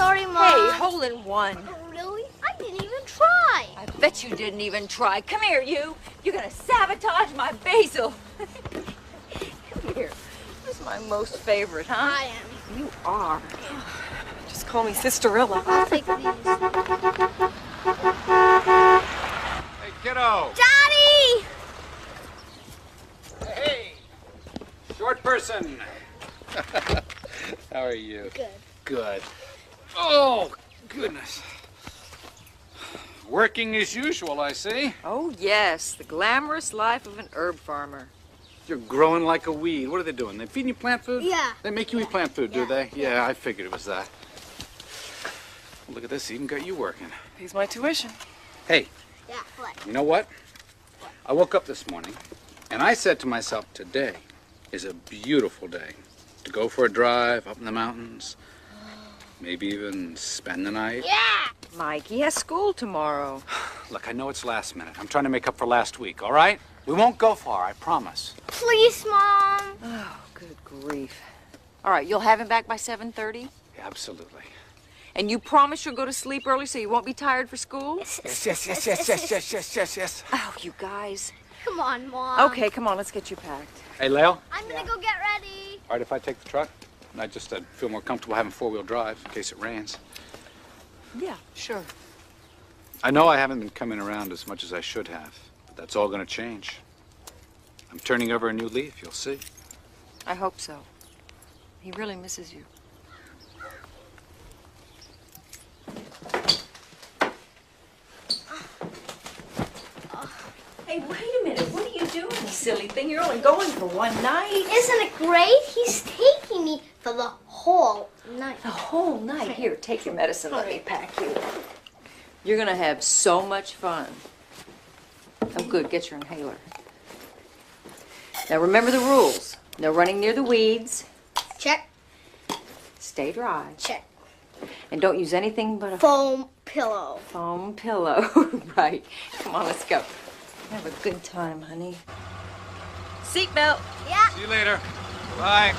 sorry, Mom. Hey, hole in one. Oh, really? I didn't even try. I bet you didn't even try. Come here, you. You're gonna sabotage my basil. Come here. This is my most favorite, huh? I am. You are. Just call me Sisterilla. I'll take these. Hey, kiddo. Daddy! Hey, short person. How are you? Good. Good. Oh, goodness. Working as usual, I see. Oh, yes. The glamorous life of an herb farmer. You're growing like a weed. What are they doing? They feeding you plant food? Yeah. They make you eat plant food, do Yeah. they? Yeah, I figured it was that. Well, look at this. Even got you working. Pays my tuition. Hey, Yeah, what? you know what? I woke up this morning, and I said to myself, today is a beautiful day to go for a drive up in the mountains, maybe even spend the night. Yeah! Mike, he has school tomorrow. Look, I know it's last minute. I'm trying to make up for last week, all right? We won't go far, I promise. Please, Mom. Oh, good grief. All right, you'll have him back by 7:30? Yeah, absolutely. And you promise you'll go to sleep early so you won't be tired for school? Yes. Oh, you guys. Come on, Mom. Okay, come on, let's get you packed. Hey, Leo? I'm gonna go get ready. All right, if I take the truck? I'd feel more comfortable having four-wheel drive in case it rains. Yeah, sure. I know I haven't been coming around as much as I should have, but that's all going to change. I'm turning over a new leaf, you'll see. I hope so. He really misses you. Hey, wait a minute. What are you doing, you silly thing? You're only going for one night. Isn't it great? He's taking me for the whole night. The whole night. Here, take your medicine. Let me pack you. You're going to have so much fun. Oh, good. Get your inhaler. Now, remember the rules. No running near the weeds. Check, Stay dry. check. And don't use anything but a Foam pillow. foam pillow. Right. Come on, let's go. Have a good time, honey. Seatbelt. Yeah. See you later. Bye.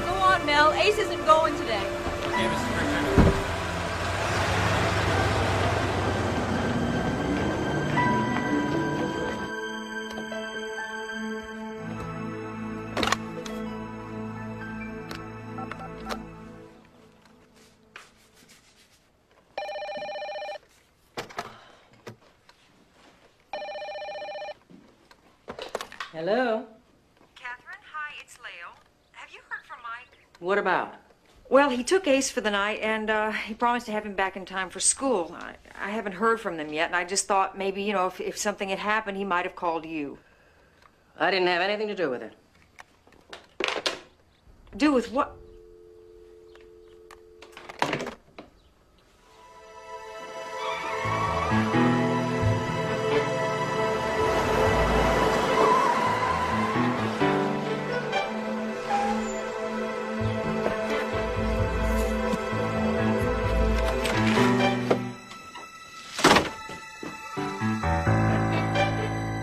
Go on, Mel. Ace isn't going today. Hey, Mrs. Richter. Hello? Catherine, hi, it's Leo. Have you heard from Mike? What about? Well, he took Ace for the night, and he promised to have him back in time for school. I haven't heard from them yet, and I just thought maybe, you know, if something had happened, he might have called you. I didn't have anything to do with it. Do with what?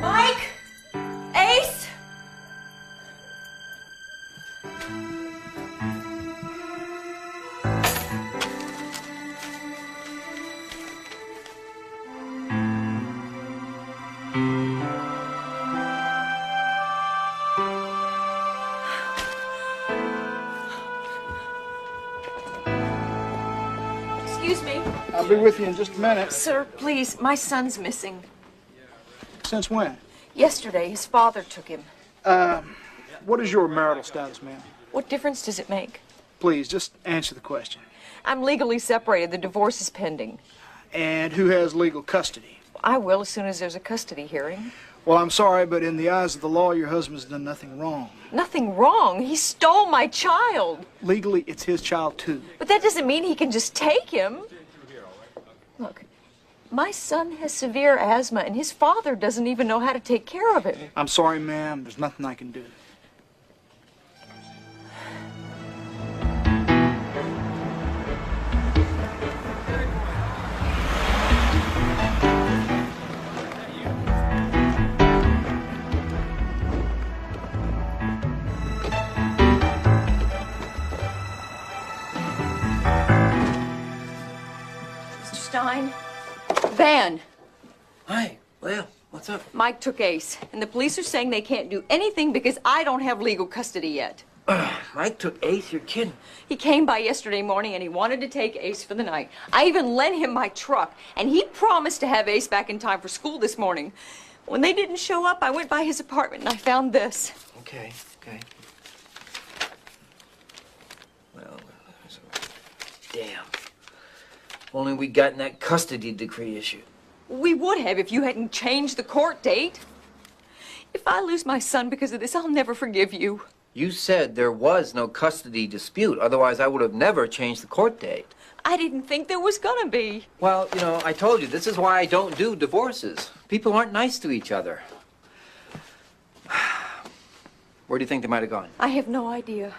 Mike? Ace? I'll be with you in just a minute. Sir, please, my son's missing. Since when? Yesterday, his father took him. What is your marital status, ma'am? What difference does it make? Please, just answer the question. I'm legally separated. The divorce is pending. And who has legal custody? I will as soon as there's a custody hearing. Well, I'm sorry, but in the eyes of the law, your husband's done nothing wrong. Nothing wrong. He stole my child. Legally, it's his child, too. But that doesn't mean he can just take him. Look, my son has severe asthma, and his father doesn't even know how to take care of him. I'm sorry, ma'am. There's nothing I can do. Stein? Van. Hi, Leah, what's up? Mike took Ace, and the police are saying they can't do anything because I don't have legal custody yet. Mike took Ace, you're kidding. He came by yesterday morning and he wanted to take Ace for the night. I even lent him my truck, and he promised to have Ace back in time for school this morning. When they didn't show up, I went by his apartment and I found this. Okay. Well, damn. Only we'd gotten that custody decree issued. We would have if you hadn't changed the court date. If I lose my son because of this, I'll never forgive you. You said there was no custody dispute, otherwise I would have never changed the court date. I didn't think there was gonna be. Well, you know, I told you, this is why I don't do divorces. People aren't nice to each other. Where do you think they might have gone? I have no idea.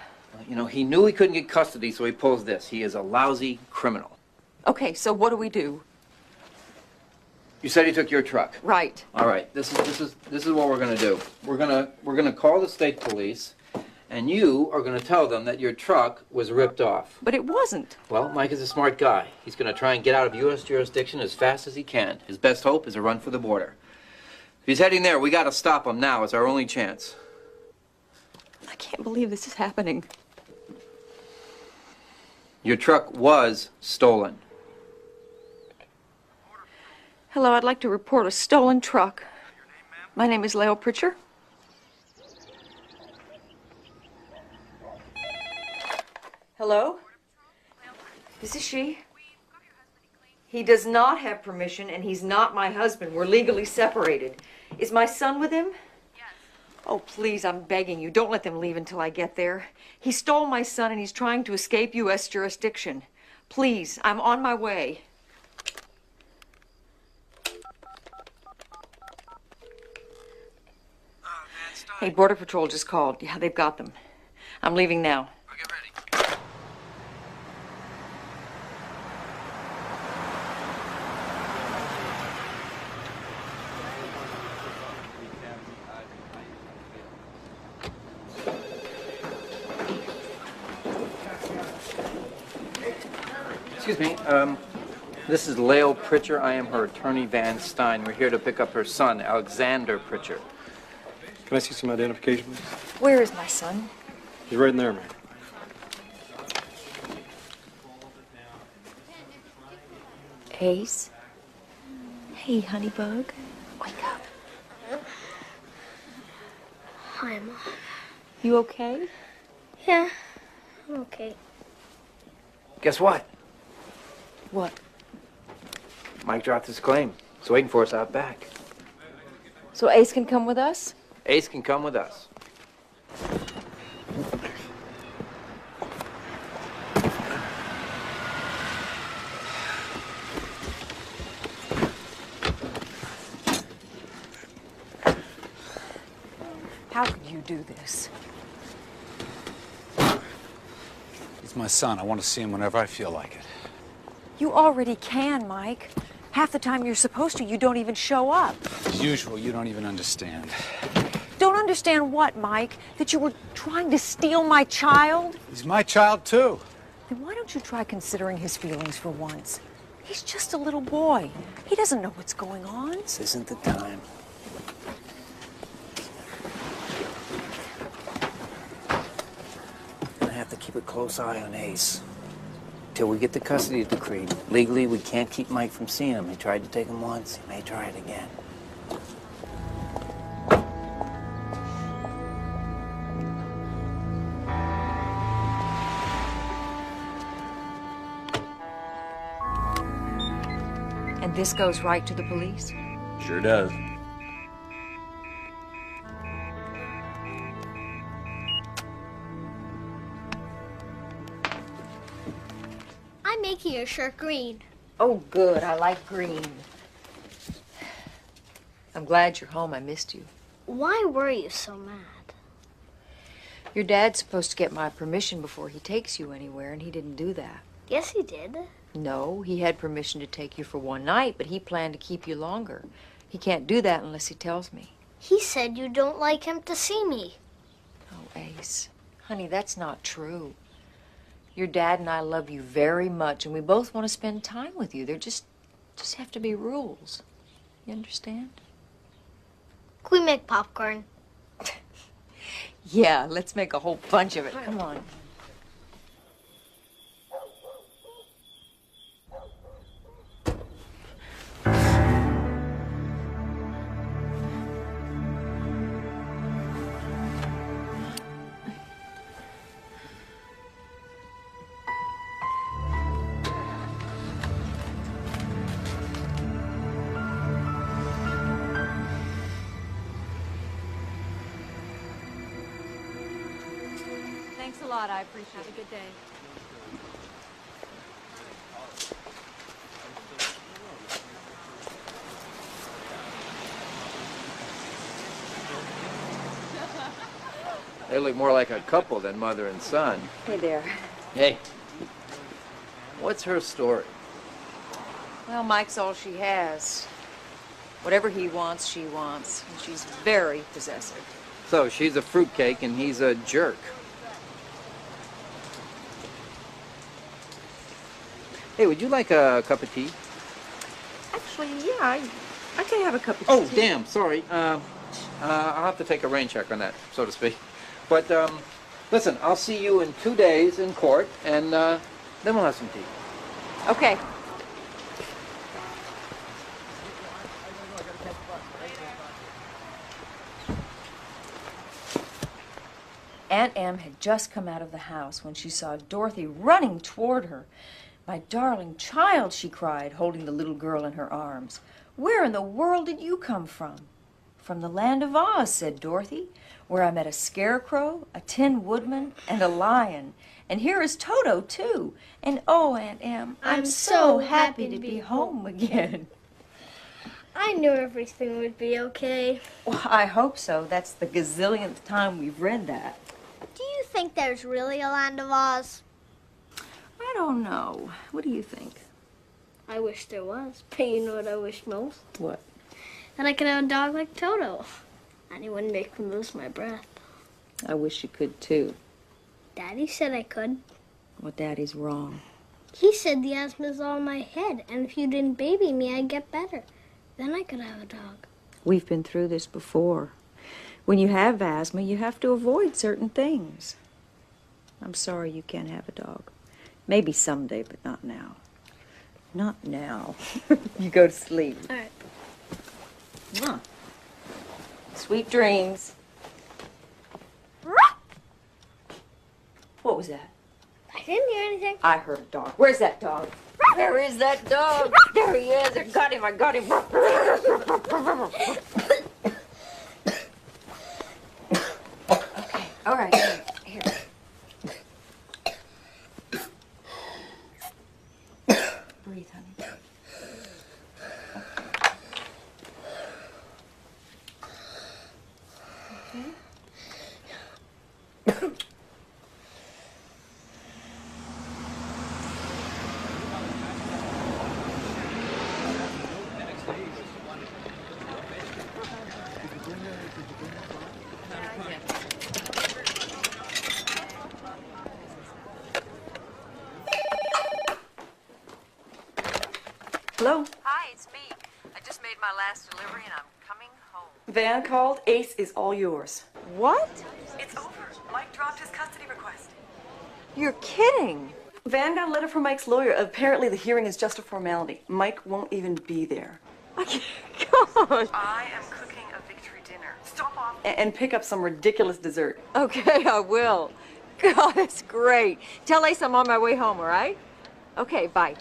You know, he knew he couldn't get custody, so he pulls this. He is a lousy criminal. Okay, so what do we do? You said he took your truck. Right. All right. This is what we're gonna do. We're gonna call the state police, and you are gonna tell them that your truck was ripped off. But it wasn't. Well, Mike is a smart guy. He's gonna try and get out of U.S. jurisdiction as fast as he can. His best hope is a run for the border. If he's heading there, we gotta stop him now. It's our only chance. I can't believe this is happening. Your truck was stolen. Hello, I'd like to report a stolen truck. My name is Leo Pritchard. Hello? This is she. He does not have permission, and he's not my husband. We're legally separated. Is my son with him? Yes. Oh, please, I'm begging you. Don't let them leave until I get there. He stole my son, and he's trying to escape U.S. jurisdiction. Please, I'm on my way. Hey, Border Patrol just called. Yeah, they've got them. I'm leaving now. I'll get ready. Excuse me, this is Leo Pritchard. I am her attorney, Van Stein. We're here to pick up her son, Alexander Pritchard. Can I see some identification, please? Where is my son? He's right in there, man. Ace? Hey, Honeybug. Wake up. Hi, Mom. You okay? Yeah, I'm okay. Guess what? What? Mike dropped his claim. He's waiting for us out back. So Ace can come with us? Ace can come with us. How could you do this? He's my son. I want to see him whenever I feel like it. You already can, Mike. Half the time you're supposed to, you don't even show up. As usual, you don't even understand. Don't understand what, Mike? That you were trying to steal my child? He's my child, too. Then why don't you try considering his feelings for once? He's just a little boy. He doesn't know what's going on. This isn't the time. Gonna have to keep a close eye on Ace. until we get the custody decree. Legally, we can't keep Mike from seeing him. He tried to take him once. He may try it again. And this goes right to the police? Sure does. I'm making your shirt green. Oh, good. I like green. I'm glad you're home. I missed you. Why were you so mad? Your dad's supposed to get my permission before he takes you anywhere, and he didn't do that. Yes, he did. No, he had permission to take you for one night, but he planned to keep you longer. He can't do that unless he tells me. He said you don't like him to see me. Oh, Ace. Honey, that's not true. Your dad and I love you very much, and we both want to spend time with you. There just have to be rules. You understand? Can we make popcorn? Yeah, let's make a whole bunch of it. Come on. Thanks a lot. I appreciate it. Have a good day. They look more like a couple than mother and son. Hey there. Hey, what's her story? Well, Mike's all she has. Whatever he wants, she wants. And she's very possessive. So she's a fruitcake and he's a jerk. Hey, would you like a cup of tea? Actually, yeah, I can have a cup of Oh, tea. damn, sorry. I'll have to take a rain check on that, so to speak. But, listen, I'll see you in 2 days in court, and then we'll have some tea. Okay. Aunt Em had just come out of the house when she saw Dorothy running toward her. "My darling child," she cried, holding the little girl in her arms. "Where in the world did you come from?" "From the land of Oz," said Dorothy, "where I met a scarecrow, a tin woodman, and a lion. And here is Toto, too. And oh, Aunt Em, I'm so happy to be home again." I knew everything would be okay. Well, I hope so. That's the gazillionth time we've read that. Do you think there's really a land of Oz? I don't know. What do you think? I wish there was, but you know what I wish most? What? That I could have a dog like Toto. And he wouldn't make me lose my breath. I wish you could, too. Daddy said I could. Well, Daddy's wrong. He said the asthma's all in my head, and if you didn't baby me, I'd get better. Then I could have a dog. We've been through this before. When you have asthma, you have to avoid certain things. I'm sorry you can't have a dog. Maybe someday, but not now. Not now. You go to sleep. All right. Mwah. Sweet dreams. What was that? I didn't hear anything. I heard a dog. Where's that dog? Where is that dog? There he is. I got him. I got him. Okay. All right. Here. Breathe, honey. Okay. Hello? Hi, it's me. I just made my last delivery and I'm coming home. Van called. Ace is all yours. What? It's over. Mike dropped his custody request. You're kidding. Van got a letter from Mike's lawyer. Apparently the hearing is just a formality. Mike won't even be there. God. I am cooking a victory dinner. Stop off. And pick up some ridiculous dessert. Okay, I will. God, that's great. Tell Ace I'm on my way home, all right? Okay, bye.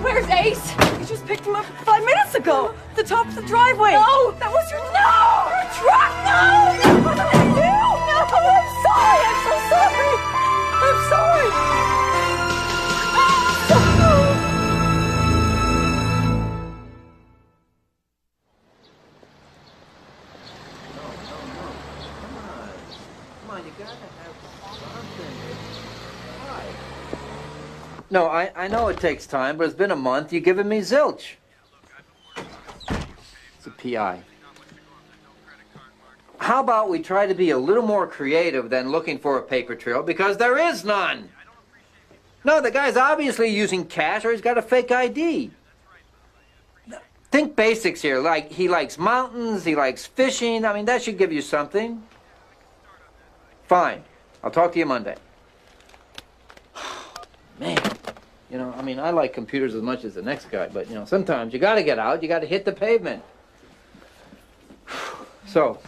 Where's Ace? You just picked him up 5 minutes ago. The top of the driveway. No! That was your truck! No! That wasn't you! No! I'm sorry! I'm so sorry! I'm sorry! Come on, you gotta have something. Why? No, I know it takes time, but it's been a month. You're giving me zilch. It's a PI. How about we try to be a little more creative than looking for a paper trail, because there is none. No, the guy's obviously using cash or he's got a fake ID. Think basics here, like he likes mountains, he likes fishing. I mean, that should give you something. Fine. I'll talk to you Monday. Man, you know, I mean, I like computers as much as the next guy, but, you know, sometimes you gotta get out, you gotta hit the pavement. So,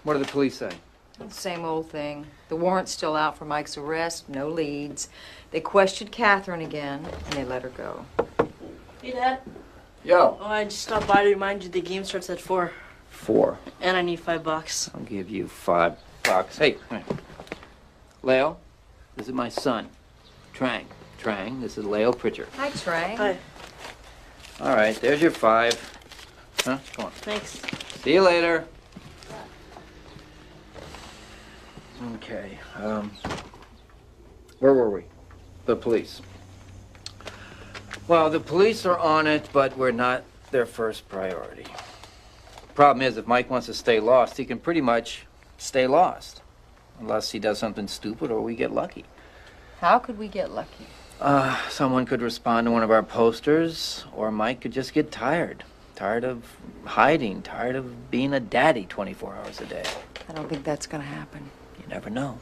what do the police say? Same old thing. The warrant's still out for Mike's arrest, no leads. They questioned Catherine again, and they let her go. Hey, Dad. Yo. Oh, I just stopped by to remind you the game starts at 4. 4. And I need $5. I'll give you $5. Hey, come here. Leo, this is my son, Trang. Trang, this is Leo Pritchard. Hi, Trey. Hi. All right, there's your 5. Huh? Come on. Thanks. See you later. Okay, where were we? The police. Well, the police are on it, but we're not their first priority. Problem is, if Mike wants to stay lost, he can pretty much stay lost. Unless he does something stupid or we get lucky. How could we get lucky? Someone could respond to one of our posters, or Mike could just get tired. Tired of hiding, tired of being a daddy 24 hours a day. I don't think that's gonna happen. You never know.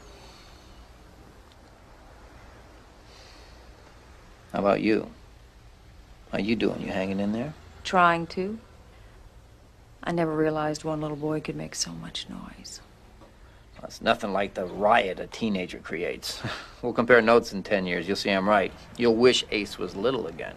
How about you? How you doing? You hanging in there? Trying to. I never realized one little boy could make so much noise. Well, it's nothing like the riot a teenager creates. We'll compare notes in 10 years. You'll see I'm right. You'll wish Ace was little again.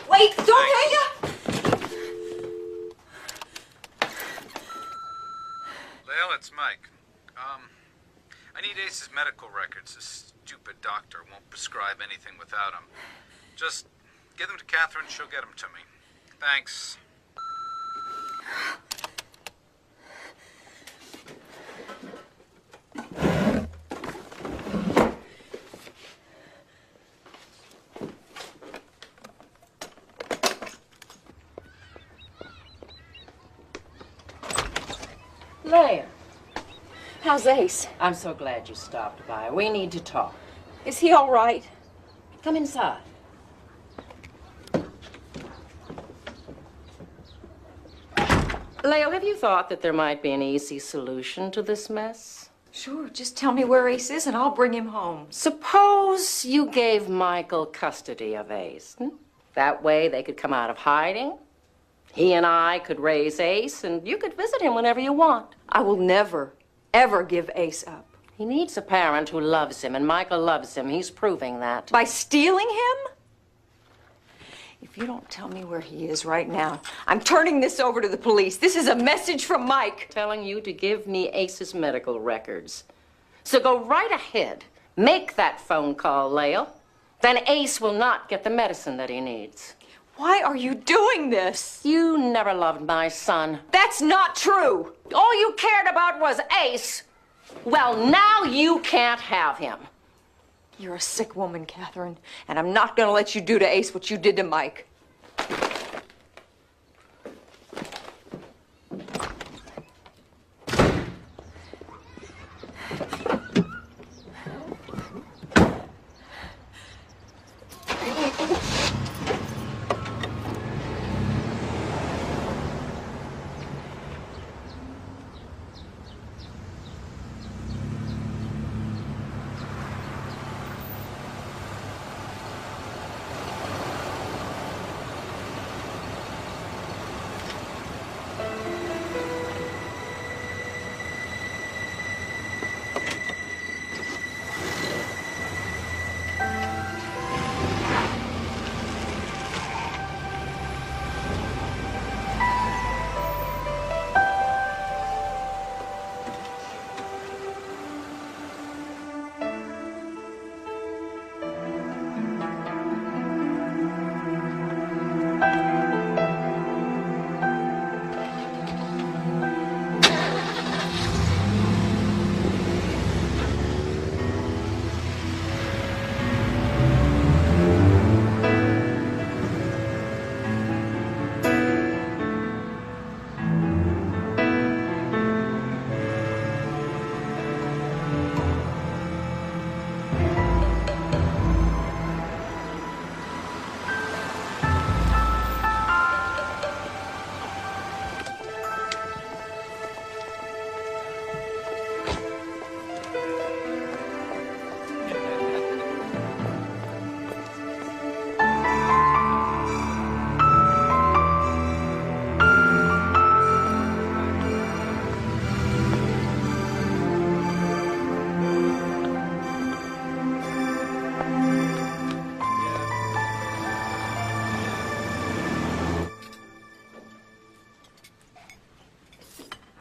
Wait, don't hang up! Lale, it's Mike. I need Ace's medical records. This stupid doctor won't prescribe anything without them. Just give them to Catherine, she'll get them to me. Thanks. Leia, How's Ace? I'm so glad you stopped by. We need to talk. Is he all right? Come inside. Leo, have you thought that there might be an easy solution to this mess? Sure, just tell me where Ace is and I'll bring him home. Suppose you gave Michael custody of Ace. That way they could come out of hiding. He and I could raise Ace, and you could visit him whenever you want. I will never, ever give Ace up. He needs a parent who loves him, and Michael loves him. He's proving that. By stealing him? If you don't tell me where he is right now, I'm turning this over to the police. This is a message from Mike. Telling you to give me Ace's medical records. So go right ahead. Make that phone call, Leo. Then Ace will not get the medicine that he needs. Why are you doing this? You never loved my son. That's not true. All you cared about was Ace. Well, now you can't have him. You're a sick woman, Catherine, and I'm not going to let you do to Ace what you did to Mike.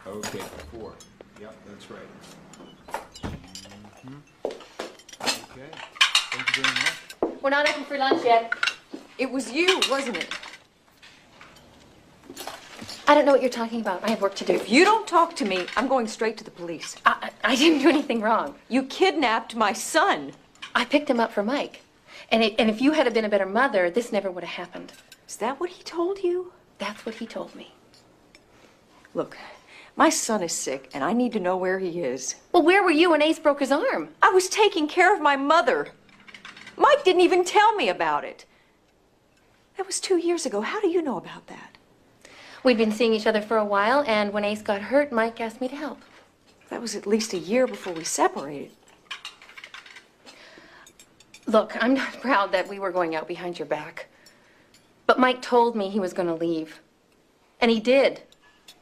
Okay, 4. Yep, that's right. Okay, thank you very much. We're not open for lunch yet. It was you, wasn't it? I don't know what you're talking about. I have work to do. If you don't talk to me, I'm going straight to the police. I didn't do anything wrong. You kidnapped my son. I picked him up for Mike. And if you had been a better mother, this never would have happened. Is that what he told you? That's what he told me. Look, my son is sick, and I need to know where he is. Well, where were you when Ace broke his arm? I was taking care of my mother. Mike didn't even tell me about it. That was 2 years ago. How do you know about that? We'd been seeing each other for a while, and when Ace got hurt, Mike asked me to help. That was at least a year before we separated. Look, I'm not proud that we were going out behind your back. But Mike told me he was going to leave. And he did.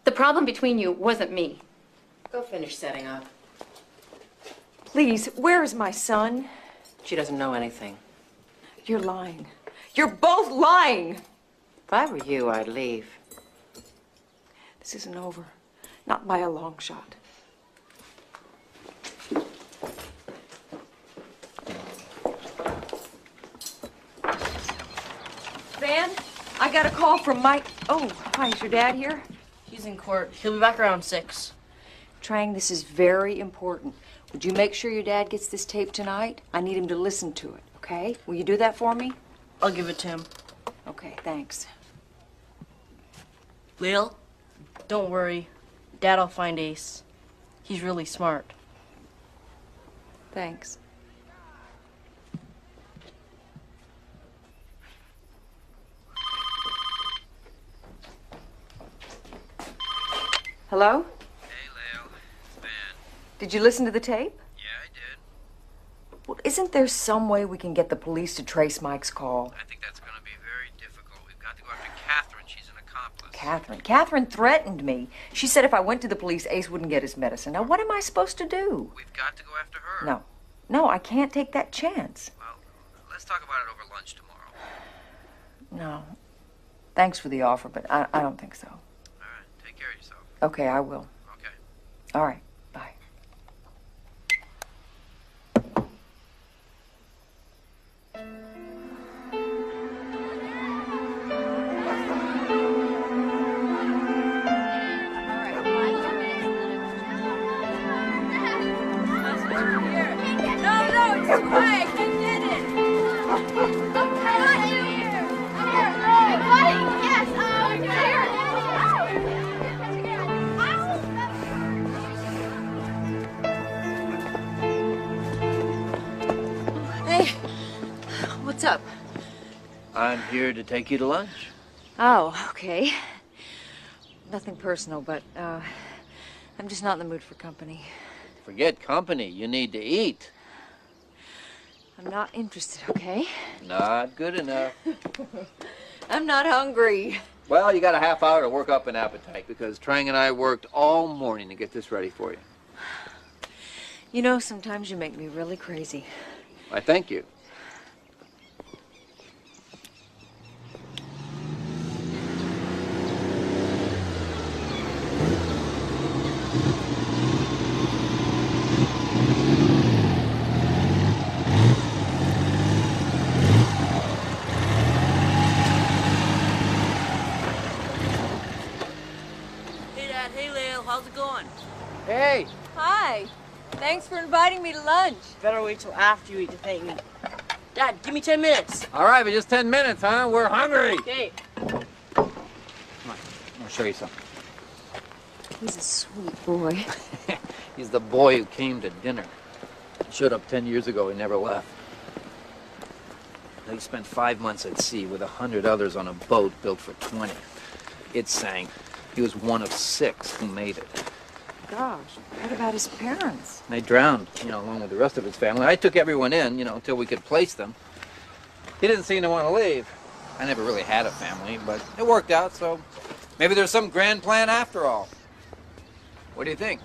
The problem between you wasn't me. Go finish setting up. Please, where is my son? She doesn't know anything. You're lying. You're both lying. If I were you, I'd leave. This isn't over. Not by a long shot. Van, I got a call from Mike. Oh, hi, is your dad here? He's in court. He'll be back around 6. Trang, this is very important. Would you make sure your dad gets this tape tonight? I need him to listen to it, okay? Will you do that for me? I'll give it to him. Okay, thanks. Lil, don't worry. Dad'll find Ace. He's really smart. Thanks. Hello? Hey, Lale. It's Ben. Did you listen to the tape? Yeah, I did. Well, isn't there some way we can get the police to trace Mike's call? I think that's going to be very difficult. We've got to go after Catherine. She's an accomplice. Catherine. Catherine threatened me. She said if I went to the police, Ace wouldn't get his medicine. Now, what am I supposed to do? We've got to go after her. No. No, I can't take that chance. Well, let's talk about it over lunch tomorrow. No. Thanks for the offer, but I don't think so. All right. Take care of yourself. Okay, I will. Okay. All right. Bye. Hey, what's up? I'm here to take you to lunch. Oh, okay. Nothing personal, but I'm just not in the mood for company. Forget company. You need to eat. I'm not interested, okay? Not good enough. I'm not hungry. Well, you got a half hour to work up an appetite because Trang and I worked all morning to get this ready for you. You know, sometimes you make me really crazy. I thank you. Hey, Dad. Hey, Lale. How's it going? Hey! Hi. Thanks for inviting me to lunch. Better wait till after you eat to thank me. Dad, give me 10 minutes. All right, but just 10 minutes, huh? We're hungry. Okay. Come on. I'll show you something. He's a sweet boy. He's the boy who came to dinner. He showed up 10 years ago. He never left. He spent 5 months at sea with 100 others on a boat built for 20. It sank. He was one of 6 who made it. Gosh, what about his parents? They drowned, along with the rest of his family. I took everyone in, until we could place them. He didn't seem to want to leave. I never really had a family, but it worked out, so maybe there's some grand plan after all. What do you think?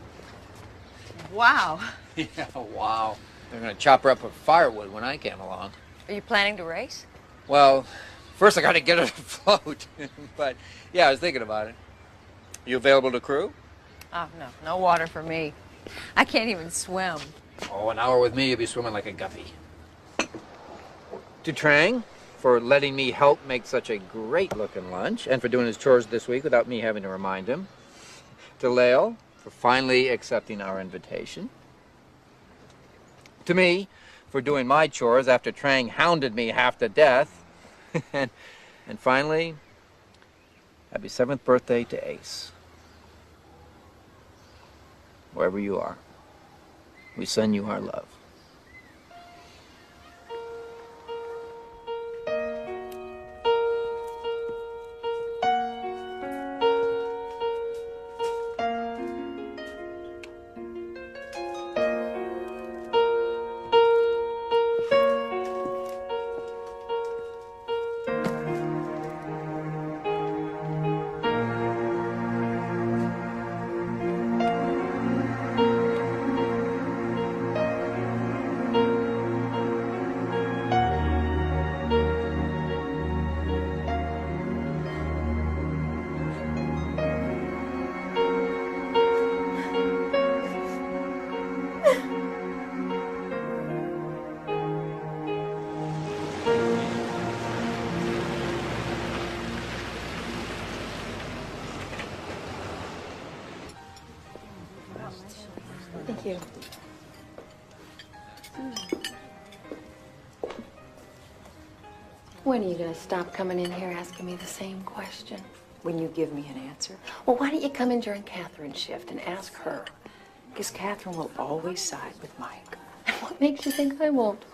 Wow. Yeah, wow. They're going to chop her up with firewood when I came along. Are you planning to race? Well, first I got to get her to float. But, yeah, I was thinking about it. You available to crew? Oh, no. No water for me. I can't even swim. Oh, an hour with me, you'll be swimming like a guppy. To Trang, for letting me help make such a great-looking lunch, and for doing his chores this week without me having to remind him. To Lale, for finally accepting our invitation. To me, for doing my chores after Trang hounded me half to death. and finally, happy 7th birthday to Ace. Wherever you are, we send you our love. Thank you. When are you going to stop coming in here asking me the same question? When you give me an answer. Well, why don't you come in during Catherine's shift and ask her? Because Catherine will always side with Mike. And what makes you think I won't?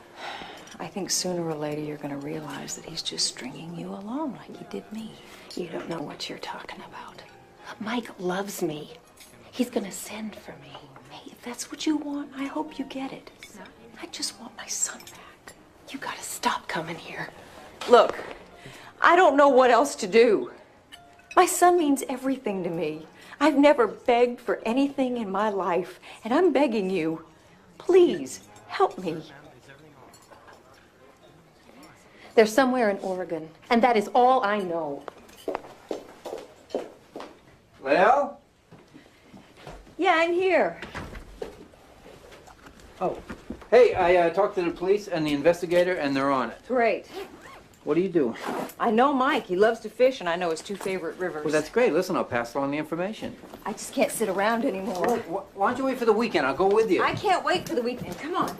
I think sooner or later you're going to realize that he's just stringing you along like he did me. You don't know what you're talking about. Mike loves me. He's gonna send for me. Hey, if that's what you want, I hope you get it. I just want my son back. You gotta stop coming here. Look, I don't know what else to do. My son means everything to me. I've never begged for anything in my life, and I'm begging you, please help me. They're somewhere in Oregon, and that is all I know. Well? Yeah, I'm here. Oh. Hey, I talked to the police and the investigator, and they're on it. Great. What do you do? I know Mike. He loves to fish, and I know his two favorite rivers. Well, that's great. Listen, I'll pass along the information. I just can't sit around anymore. Why don't you wait for the weekend? I'll go with you. I can't wait for the weekend. Come on.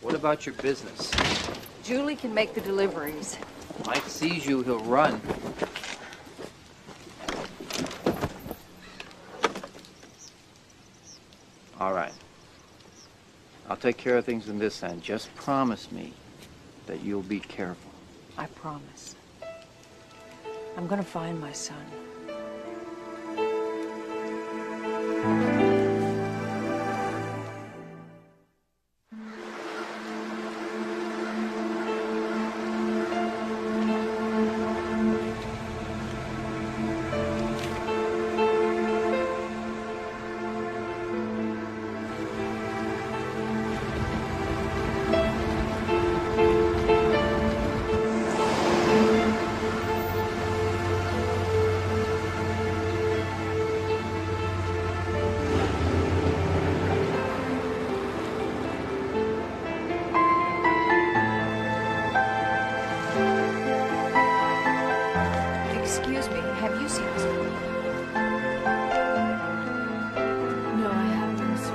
What about your business? Julie can make the deliveries. Mike sees you, he'll run. All right. I'll take care of things in this end. Just promise me that you'll be careful. I promise. I'm gonna find my son. Excuse me, have you seen this movie? No, I haven't, sir.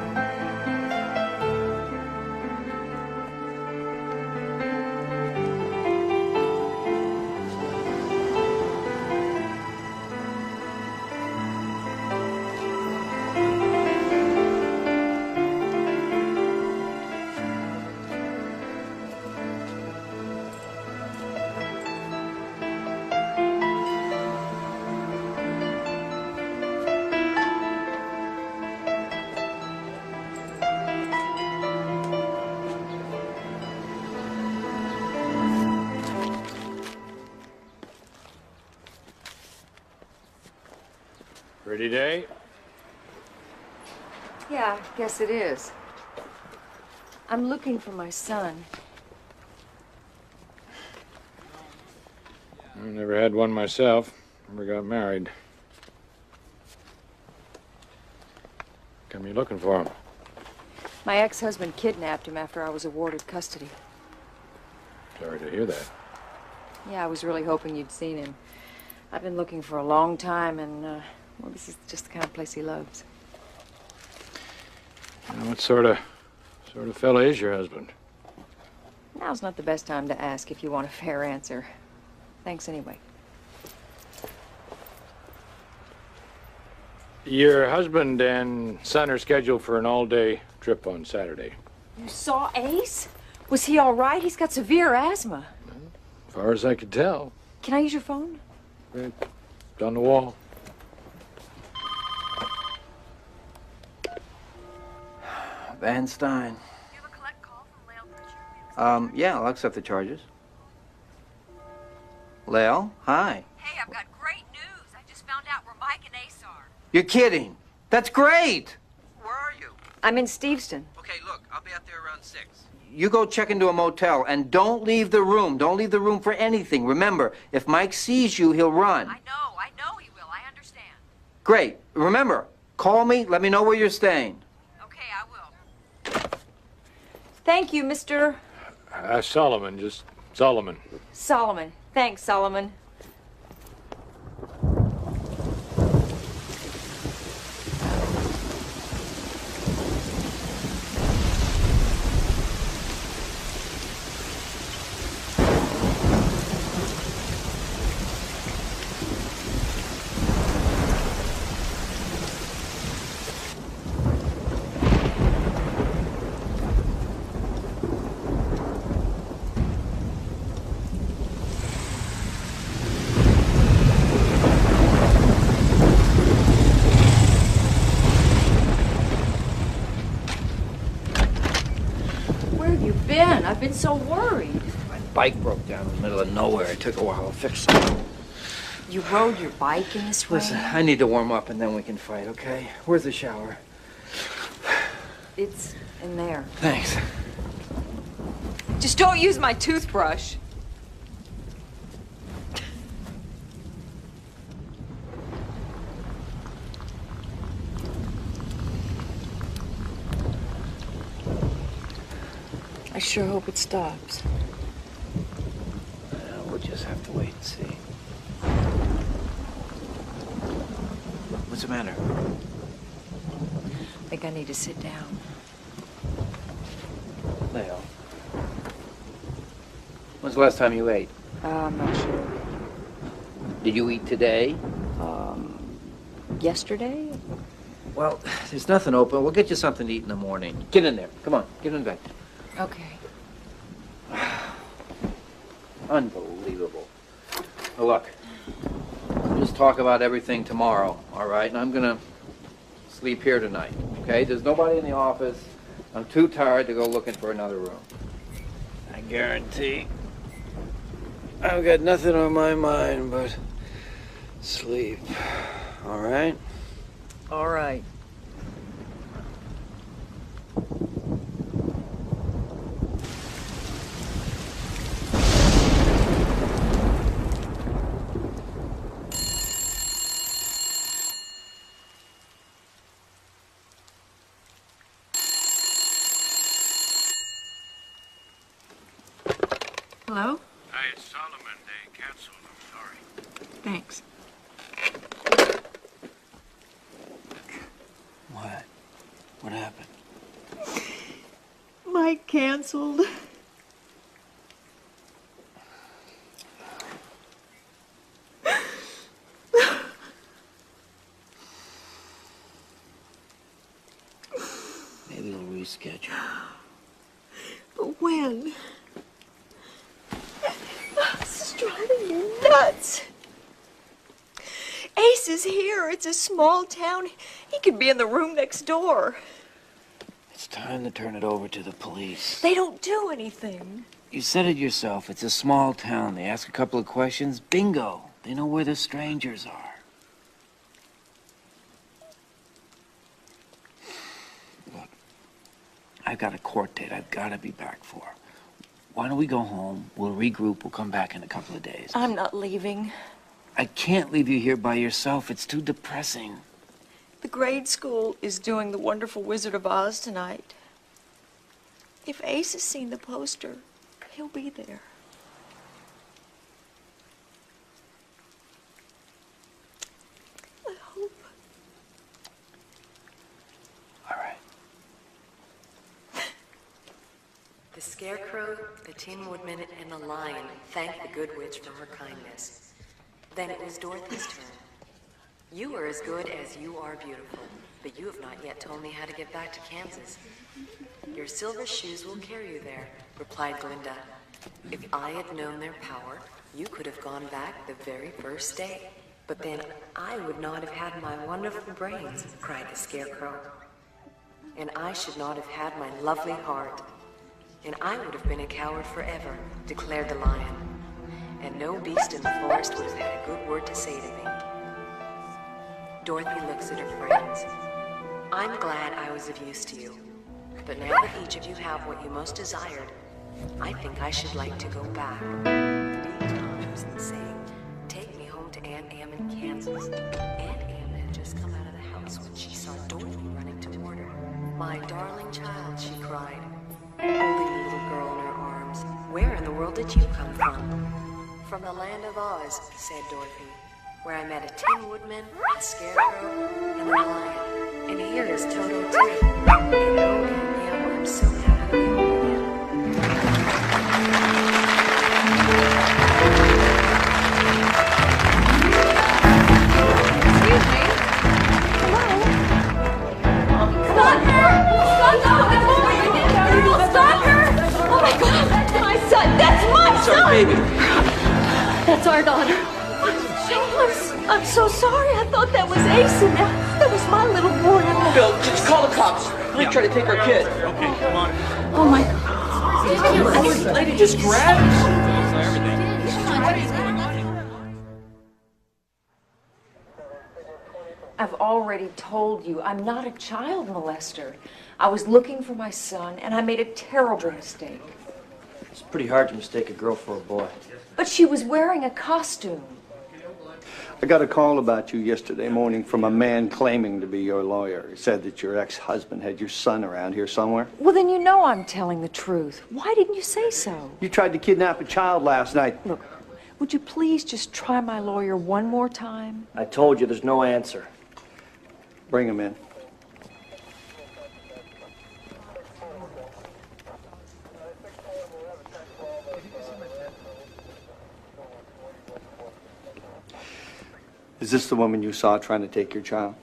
Pretty day? Yeah, I guess it is. I'm looking for my son. I never had one myself. Never got married. Come you looking for him? My ex-husband kidnapped him after I was awarded custody. Sorry to hear that. Yeah, I was really hoping you'd seen him. I've been looking for a long time, and, well, this is just the kind of place he loves. What sort of fella is your husband? Now's not the best time to ask if you want a fair answer. Thanks anyway. Your husband and son are scheduled for an all-day trip on Saturday. You saw Ace? Was he all right? He's got severe asthma. As far as I could tell. Can I use your phone? It's on the wall. Van Stein. You have a collect call from Lale Pritchard? Yeah, I'll accept the charges. Lale, hi. Hey, I've got great news. I just found out where Mike and Ace are. You're kidding. That's great. Where are you? I'm in Steveston. Okay, look, I'll be out there around 6. You go check into a motel and don't leave the room. Don't leave the room for anything. Remember, if Mike sees you, he'll run. I know he will. I understand. Great. Remember, call me, let me know where you're staying. Okay, I will. Thank you, Mr. Solomon, just Solomon. Solomon. Thanks, Solomon. so worried. My bike broke down in the middle of nowhere. It took a while to fix it. You rode your bike in this rain? Listen, I need to warm up and then we can fight, okay? Where's the shower? It's in there. Thanks. Just don't use my toothbrush. I sure hope it stops. We'll just have to wait and see. What's the matter? I think I need to sit down. Leo. When's the last time you ate? I'm not sure. Did you eat today? Yesterday? Well, there's nothing open. We'll get you something to eat in the morning. Get in there. Come on, get in bed. Okay. Unbelievable. Well, look, we'll just talk about everything tomorrow, all right? And I'm gonna sleep here tonight, okay? There's nobody in the office. I'm too tired to go looking for another room. I guarantee I've got nothing on my mind but sleep, all right? All right. Hello? Hi, it's Solomon. They canceled. I'm sorry. Thanks. What? What happened? Mike canceled. Maybe we'll reschedule. But when? This is driving me nuts. Ace is here. It's a small town. He could be in the room next door. It's time to turn it over to the police. They don't do anything. You said it yourself. It's a small town. They ask a couple of questions. Bingo. They know where the strangers are. Look, I've got a court date I've got to be back for. Why don't we go home? We'll regroup. We'll come back in a couple of days. I'm not leaving. I can't leave you here by yourself. It's too depressing. The grade school is doing The Wonderful Wizard of Oz tonight. If Ace has seen the poster, he'll be there. I hope. All right. The Scarecrow, the Tin Woodman, and the Lion thanked the Good Witch for her kindness. Then it was Dorothy's turn. You are as good as you are beautiful, but you have not yet told me how to get back to Kansas. Your silver shoes will carry you there, replied Glinda. If I had known their power, you could have gone back the very first day. But then I would not have had my wonderful brains, cried the Scarecrow. And I should not have had my lovely heart. And I would have been a coward forever, declared the Lion. And no beast in the forest would have had a good word to say to me. Dorothy looks at her friends. I'm glad I was of use to you. But now that each of you have what you most desired, I think I should like to go back 3 times and say, take me home to Aunt Em in Kansas. Aunt Em had just come out of the house when she saw Dorothy running toward her. My darling child, she cried, holding the little girl in her arms. Where in the world did you come from? From the land of Oz, said Dorothy, where I met a Tin Woodman, a Scarecrow, and a Lion. And here is Toto, too. And oh, Aunt Em, I'm so happy to be home again. Excuse me. Hello? Stop her! Stop her! Oh my God! That's my son! That's my son! Sorry, baby. That's our daughter. I'm so sorry. I thought that was Ace, and that was my little boy. Bill, just call the cops. They're trying to take our kid. Okay, come on. Oh my God. This lady just grabbed me. I've already told you, I'm not a child molester. I was looking for my son, and I made a terrible mistake. It's pretty hard to mistake a girl for a boy. But she was wearing a costume. I got a call about you yesterday morning from a man claiming to be your lawyer. He said that your ex-husband had your son around here somewhere. Well, then you know I'm telling the truth. Why didn't you say so? You tried to kidnap a child last night. Look, would you please just try my lawyer one more time? I told you there's no answer. Bring him in. Is this the woman you saw trying to take your child?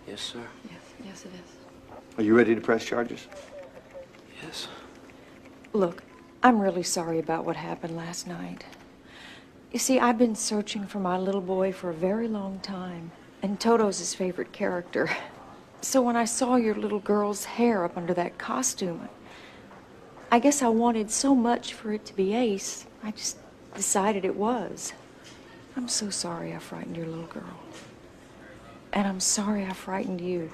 Yes, sir. Yes, it is. Are you ready to press charges? Yes. Look, I'm really sorry about what happened last night. You see, I've been searching for my little boy for a very long time, and Toto's his favorite character. So when I saw your little girl's hair up under that costume, I guess I wanted so much for it to be Ace, I just decided it was. I'm so sorry I frightened your little girl. And I'm sorry I frightened you.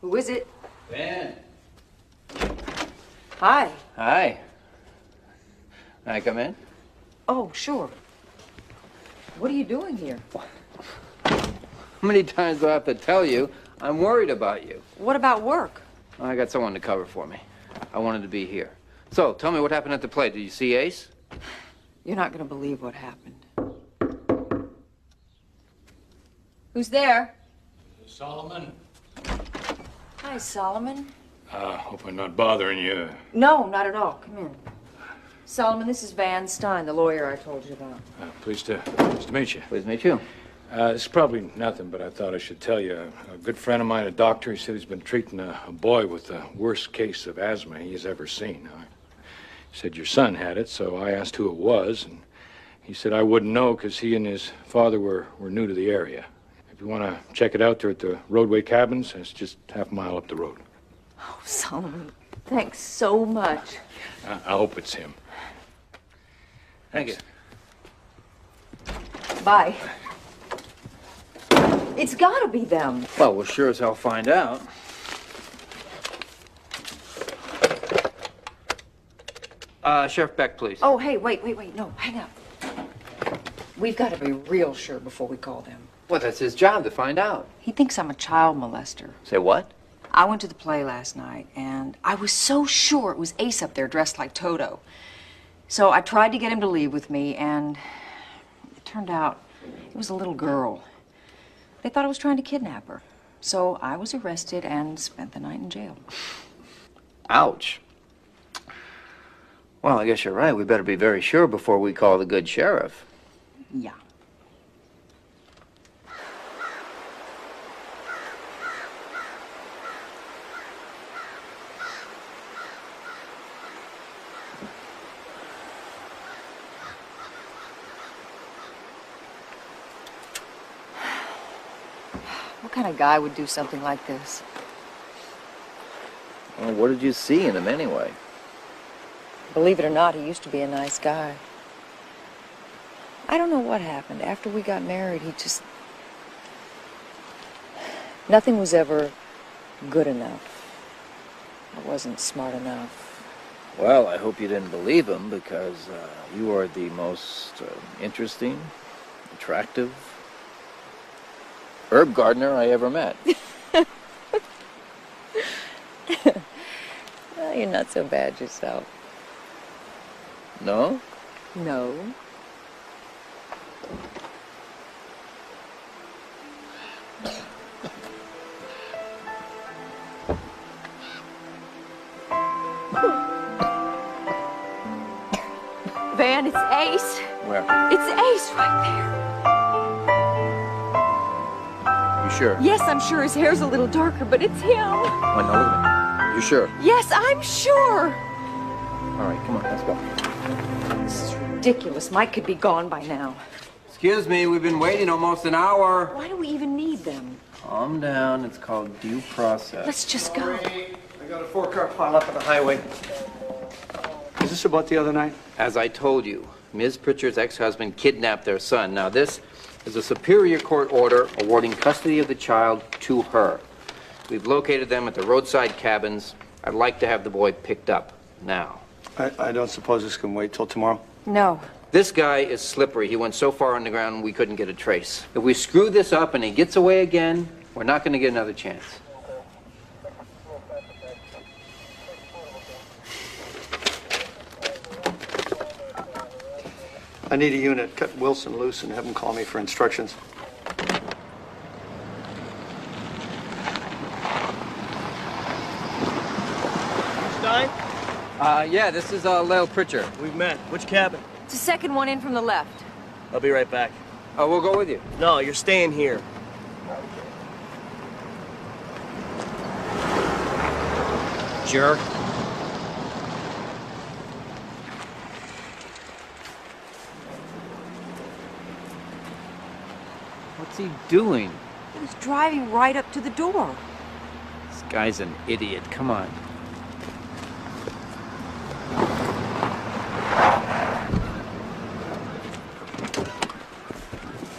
Who is it? Ben. Hi. Hi. Can I come in? Oh, sure. What are you doing here? How many times do I have to tell you I'm worried about you? What about work? I got someone to cover for me. I wanted to be here. So, tell me what happened at the play. Did you see Ace? You're not going to believe what happened. Who's there? Solomon. Hi, Solomon. Hope I'm not bothering you. No, not at all. Come in. Solomon, this is Van Stein, the lawyer I told you about. Pleased to meet you. Pleased to meet you. It's probably nothing, but I thought I should tell you. A good friend of mine, a doctor, he said he's been treating a boy with the worst case of asthma he's ever seen. He said your son had it, so I asked who it was, and he said I wouldn't know because he and his father were new to the area. If you want to check it out, they're at the Roadway Cabins. It's just half a mile up the road. Oh, Solomon, thanks so much. I hope it's him. Thank you. Bye. It's got to be them. Well, we'll sure as hell find out. Sheriff Beck, please. Oh, hey, wait. No, hang up. We've got to be real sure before we call them. Well, that's his job to find out. He thinks I'm a child molester. Say what? I went to the play last night, and I was so sure it was Ace up there dressed like Toto. So I tried to get him to leave with me, and it turned out it was a little girl. They thought I was trying to kidnap her. So I was arrested and spent the night in jail. Ouch. Well, I guess you're right. We better be very sure before we call the good sheriff. Yeah. What kind of guy would do something like this? Well, what did you see in him anyway? Believe it or not, he used to be a nice guy. I don't know what happened. After we got married, he just... Nothing was ever good enough. I wasn't smart enough. Well, I hope you didn't believe him because you are the most interesting, attractive herb gardener I ever met. Well, you're not so bad yourself. No? No. Van, it's Ace. Where? It's Ace right You sure? there. Yes, I'm sure his hair's a little darker, but it's him. Oh, no, look at me. You sure? Yes, I'm sure. All right, come on, let's go. This is ridiculous. Mike could be gone by now. Excuse me, we've been waiting almost an hour. Why do we even need them? Calm down, it's called due process. Let's just go. I got a 4-car pile up on the highway. Is this about the other night? As I told you, Ms. Pritchard's ex-husband kidnapped their son. Now, this is a Superior Court order awarding custody of the child to her. We've located them at the roadside cabins. I'd like to have the boy picked up now. I don't suppose this can wait till tomorrow? No. This guy is slippery. He went so far underground we couldn't get a trace. If we screw this up and he gets away again, we're not going to get another chance. I need a unit. Cut Wilson loose and have him call me for instructions. Stein? Yeah, this is Lyle Pritchard. We've met. Which cabin? It's the second one in from the left. I'll be right back. Oh, we'll go with you. No, you're staying here. Jerk. What's he doing? He was driving right up to the door. This guy's an idiot. Come on.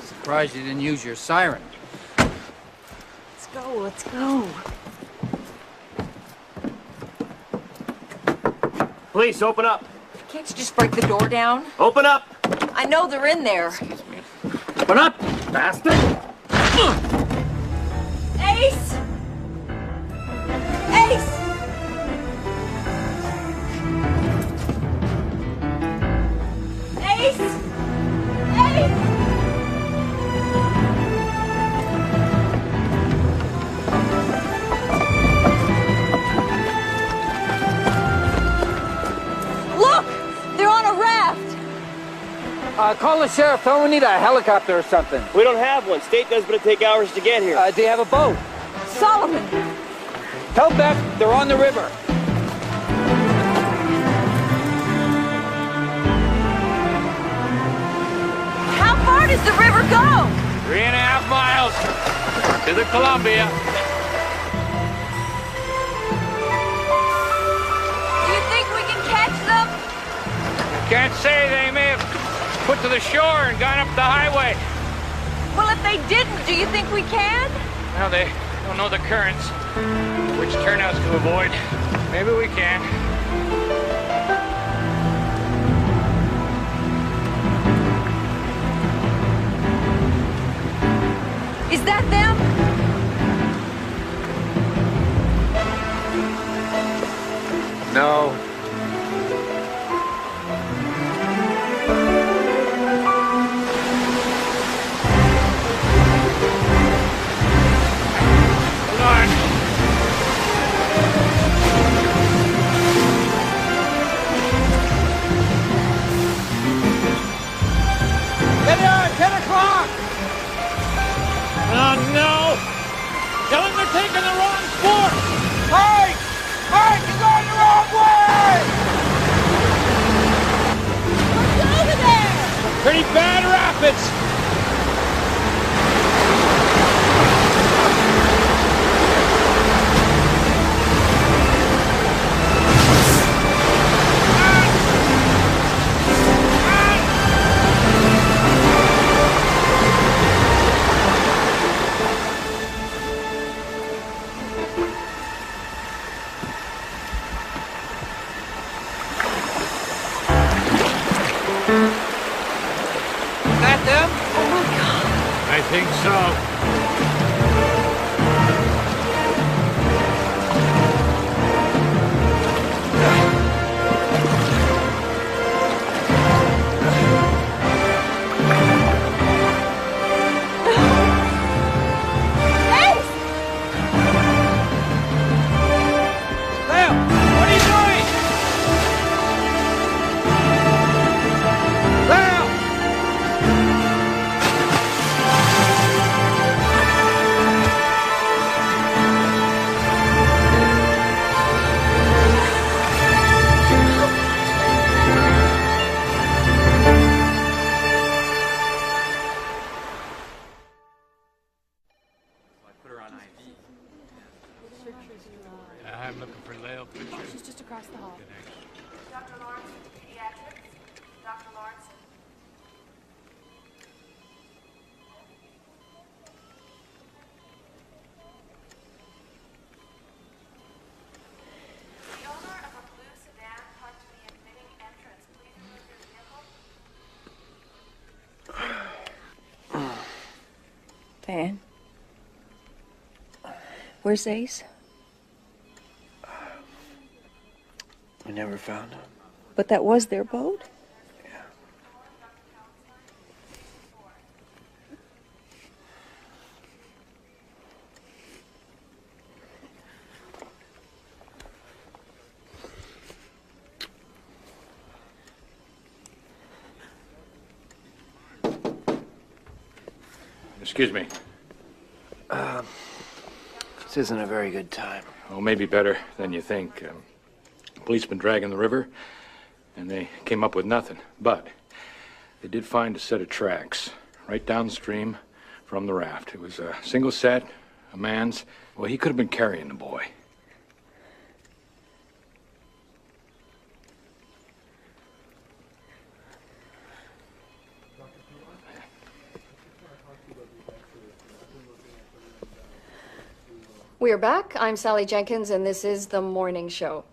Surprised you didn't use your siren. Let's go, let's go. Police, open up. Can't you just break the door down? Open up. I know they're in there. Excuse me. Open up, bastard. Ace! Ace! Ace! Ace! Look! They're on a raft! Call the sheriff. Tell him we need a helicopter or something. We don't have one. State does, but it take hours to get here. Do you have a boat? Solomon! Tell Beth they're on the river. How far does the river go? 3.5 miles to the Columbia. Do you think we can catch them? Can't say, they may have put to the shore and gone up the highway. Well, if they didn't, do you think we can? Now they don't know the currents, which turnouts to avoid. Maybe we can. Is that them? No. Oh, no! Tell them they're taking the wrong sport! Mike! Mike, you're going the wrong way! What's over there? Pretty bad rapids! I think so. Ace! Leo, what are you doing? I'm looking for Lale Pritchard. She's just across the hall. Dr. Lawrence, pediatrics. Dr. Lawrence. The owner of a blue sedan parked in the admitting entrance. Please move your vehicle. Dan? Where's Ace? We never found him. But that was their boat? Excuse me. This isn't a very good time. Oh, maybe better than you think. Policemen dragging the river, and they came up with nothing. But they did find a set of tracks right downstream from the raft. It was a single set, a man's. Well, he could have been carrying the boy. We're back. I'm Sally Jenkins, and this is The Morning Show.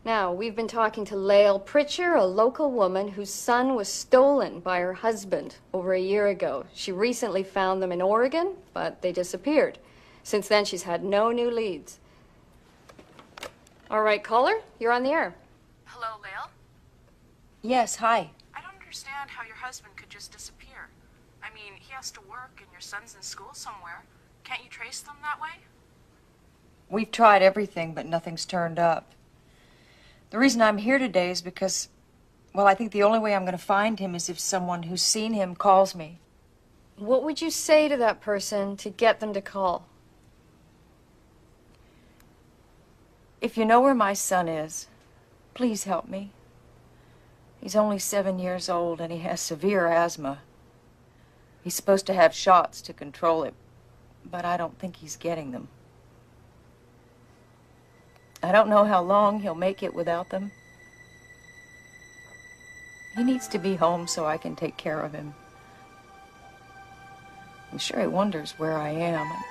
Now, we've been talking to Lale Pritchard, a local woman whose son was stolen by her husband over a year ago. She recently found them in Oregon, but they disappeared. Since then, she's had no new leads. All right, caller, you're on the air. Hello, Lale? Yes, hi. I don't understand how your husband could just disappear. I mean, he has to work and your son's in school somewhere. Can't you trace them that way? We've tried everything, but nothing's turned up. The reason I'm here today is because, well, I think the only way I'm going to find him is if someone who's seen him calls me. What would you say to that person to get them to call? If you know where my son is, please help me. He's only 7 years old and he has severe asthma. He's supposed to have shots to control it, but I don't think he's getting them. I don't know how long he'll make it without them. He needs to be home so I can take care of him. I'm sure he wonders where I am and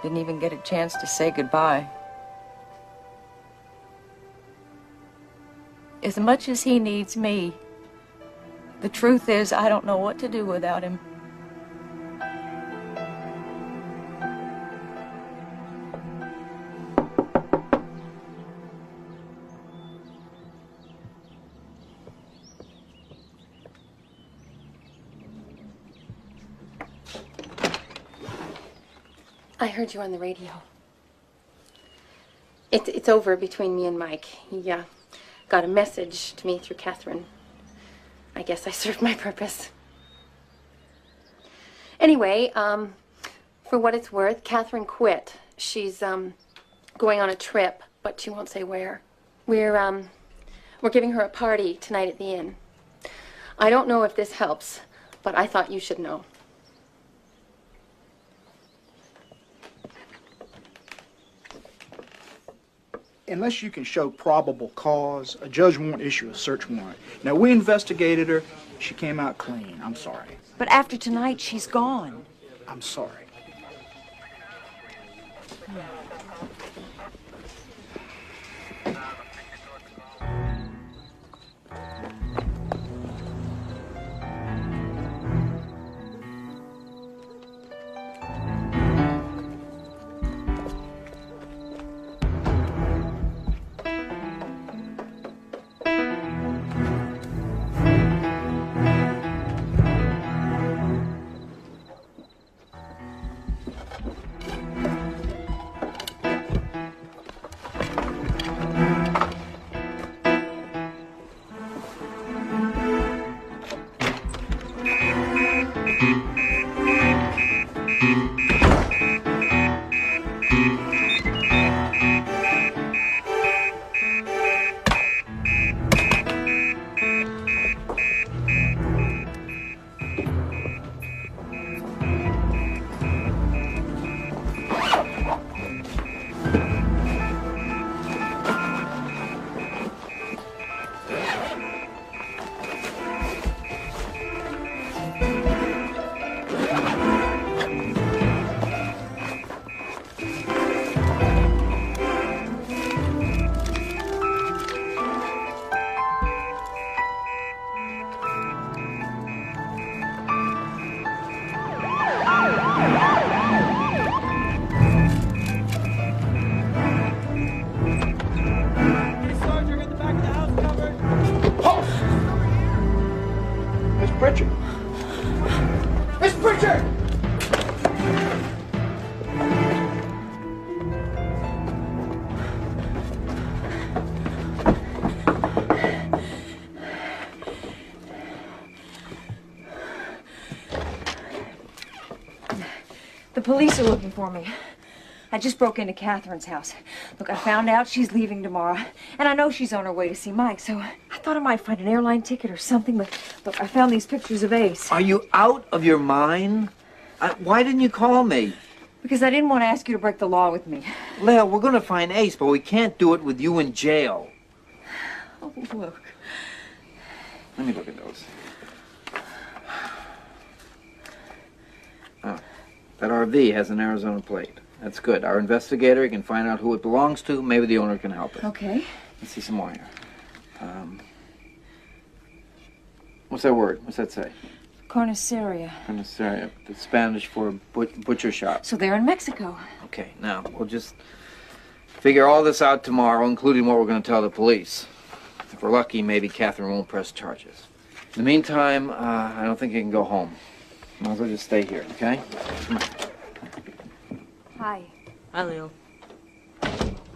didn't even get a chance to say goodbye. As much as he needs me, the truth is I don't know what to do without him. I heard you on the radio. It's over between me and Mike. He got a message to me through Catherine. I guess I served my purpose. Anyway, for what it's worth, Catherine quit. She's going on a trip, but she won't say where. We're giving her a party tonight at the inn. I don't know if this helps, but I thought you should know. Unless you can show probable cause, a judge won't issue a search warrant. Now, we investigated her. She came out clean. I'm sorry. But after tonight, she's gone. I'm sorry. police are looking for me. I just broke into Catherine's house. Look, I found out she's leaving tomorrow, and I know she's on her way to see Mike, so I thought I might find an airline ticket or something, but look, I found these pictures of Ace. Are you out of your mind? Why didn't you call me? Because I didn't want to ask you to break the law with me. Leil, we're going to find Ace, but we can't do it with you in jail. Oh, look. Let me look at those. Oh, that RV has an Arizona plate. That's good. Our investigator can find out who it belongs to. Maybe the owner can help us. Okay. Let's see some more here. What's that word? What's that say? Carniceria. Carniceria. It's Spanish for butcher shop. So they're in Mexico. Okay, now we'll just figure all this out tomorrow, including what we're going to tell the police. If we're lucky, maybe Catherine won't press charges. In the meantime, I don't think you can go home. Might as well just stay here, okay? Come on. Hi. Hi, Leo.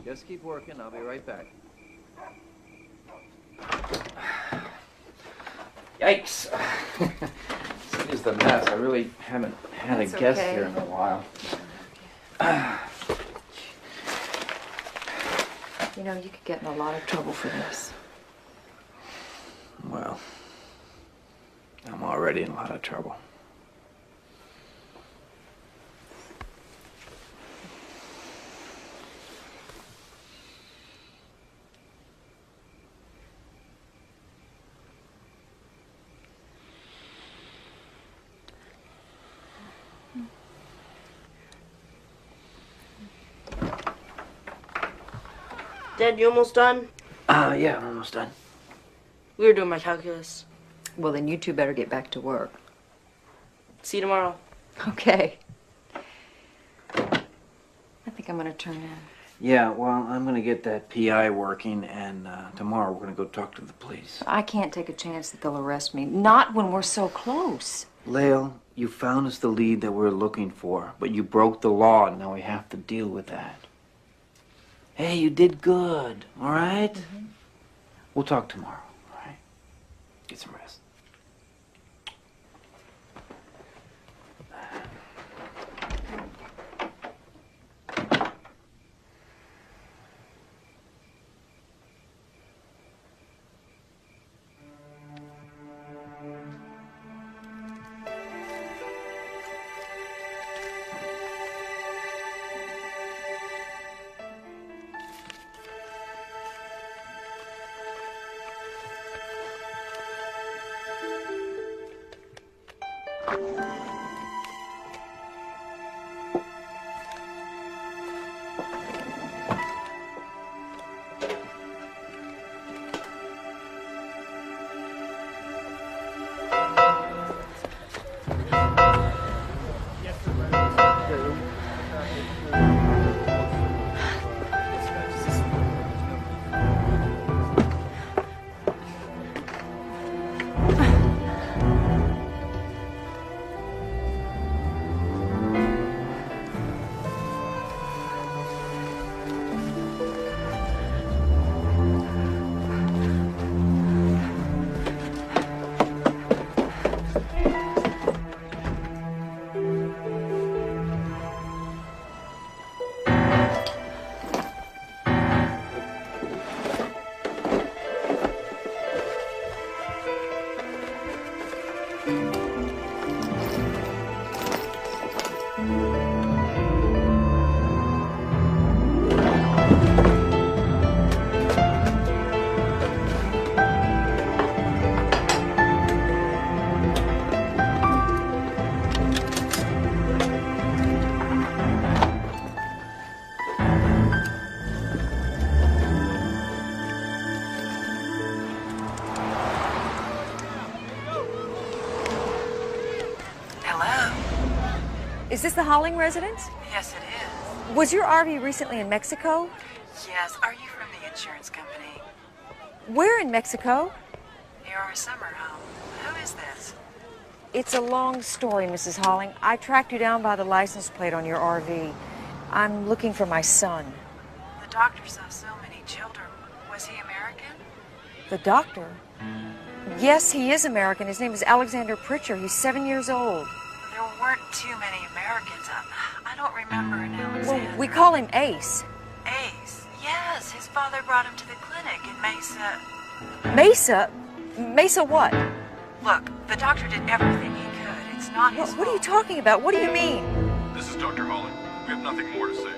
Just keep working. I'll be right back. Yikes. This is the mess. I really haven't had That's a guest okay. here in a while. You know, you could get in a lot of trouble for this. Well, I'm already in a lot of trouble. Dad, you almost done? Yeah, I'm almost done. We were doing my calculus. Well, then you two better get back to work. See you tomorrow. Okay. I think I'm gonna turn in. Yeah, well, I'm gonna get that PI working, and tomorrow we're gonna go talk to the police. I can't take a chance that they'll arrest me. Not when we're so close. Lael, you found us the lead that we're looking for, but you broke the law, and now we have to deal with that. Hey, you did good, all right? Mm-hmm. We'll talk tomorrow, all right? Get some rest. Is this the Holling residence? Yes, it is. Was your RV recently in Mexico? Yes. Are you from the insurance company? Where in Mexico? Near our summer home. Who is this? It's a long story, Mrs. Holling. I tracked you down by the license plate on your RV. I'm looking for my son. The doctor saw so many children. Was he American? The doctor? Yes, he is American. His name is Alexander Pritchard. He's 7 years old. There were weren't too many Americans. I don't remember an Alexander. Well, we call him Ace. Ace. Yes, his father brought him to the clinic in Mesa. Mesa? Mesa what? Look, the doctor did everything he could. It's not his What are you talking about? What do you mean? This is Dr. Holland. We have nothing more to say.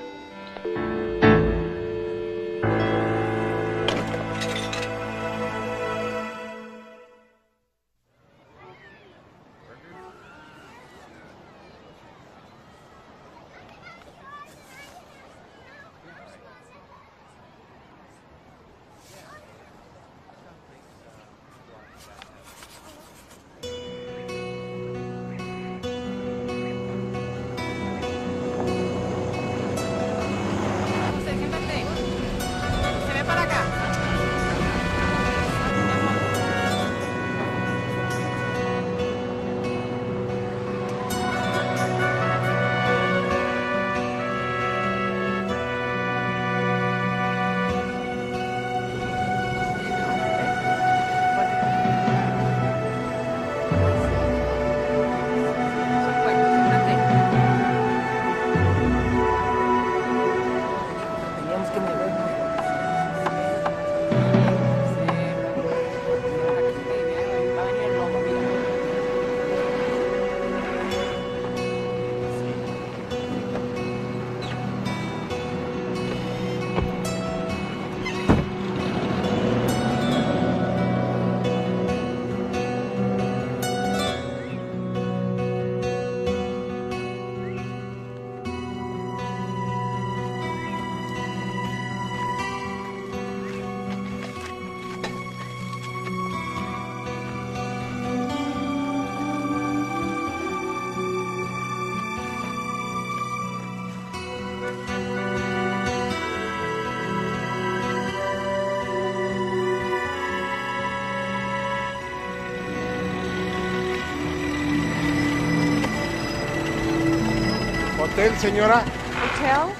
¿Hotel, señora? ¿Hotel?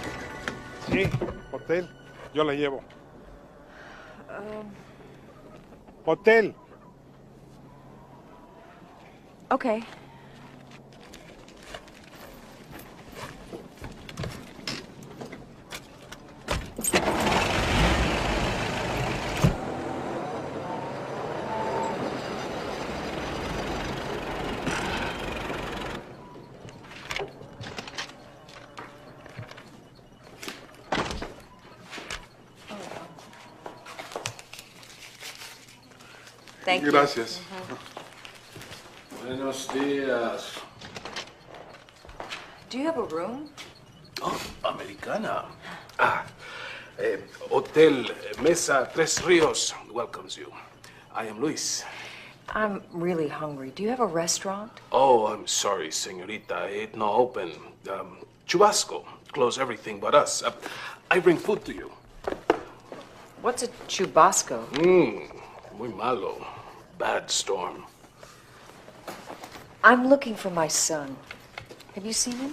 Sí, hotel. Yo la llevo. Hotel. Okay. Thank you. Gracias. Buenos días. Do you have a room? Oh, americana. Hotel Mesa Tres Rios welcomes you. I am Luis. I'm really hungry. Do you have a restaurant? Oh, I'm sorry, señorita. It not open. Chubasco. Close everything but us. I bring food to you. What's a chubasco? Muy malo. Bad storm. I'm looking for my son. Have you seen him?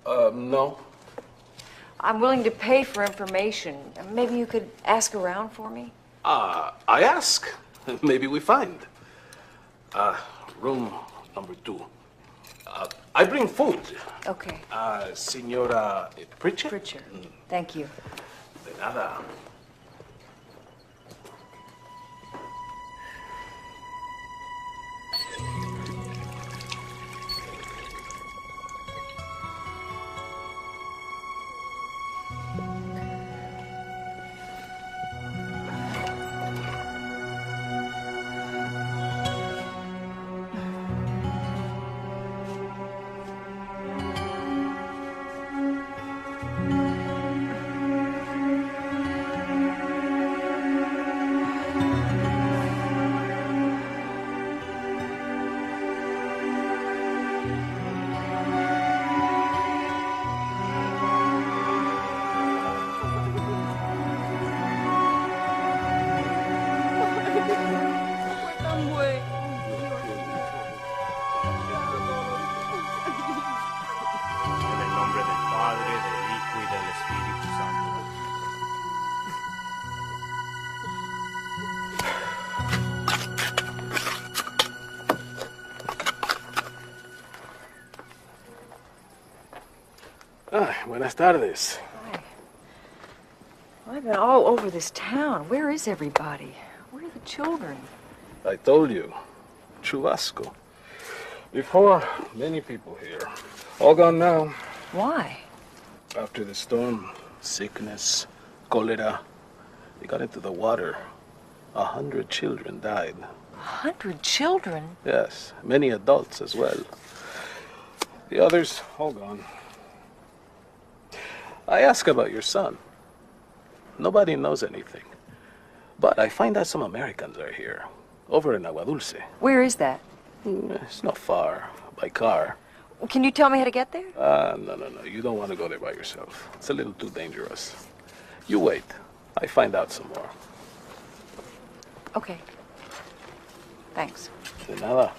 No. I'm willing to pay for information. Maybe you could ask around for me? I ask. Maybe we find. Room number 2. I bring food. Okay. Senora Pritchard? Pritchard. Thank you. De nada. Buenas tardes. Hi. Well, I've been all over this town. Where is everybody? Where are the children? I told you. Chubasco. Before, many people here. All gone now. Why? After the storm, sickness, cholera. They got into the water. 100 children died. 100 children? Yes, many adults as well. The others, all gone. I asked about your son. Nobody knows anything. But I find out some Americans are here, over in Agua Dulce. Where is that? It's not far, by car. Can you tell me how to get there? No. You don't want to go there by yourself. It's a little too dangerous. You wait. I find out some more. Okay. Thanks. De nada.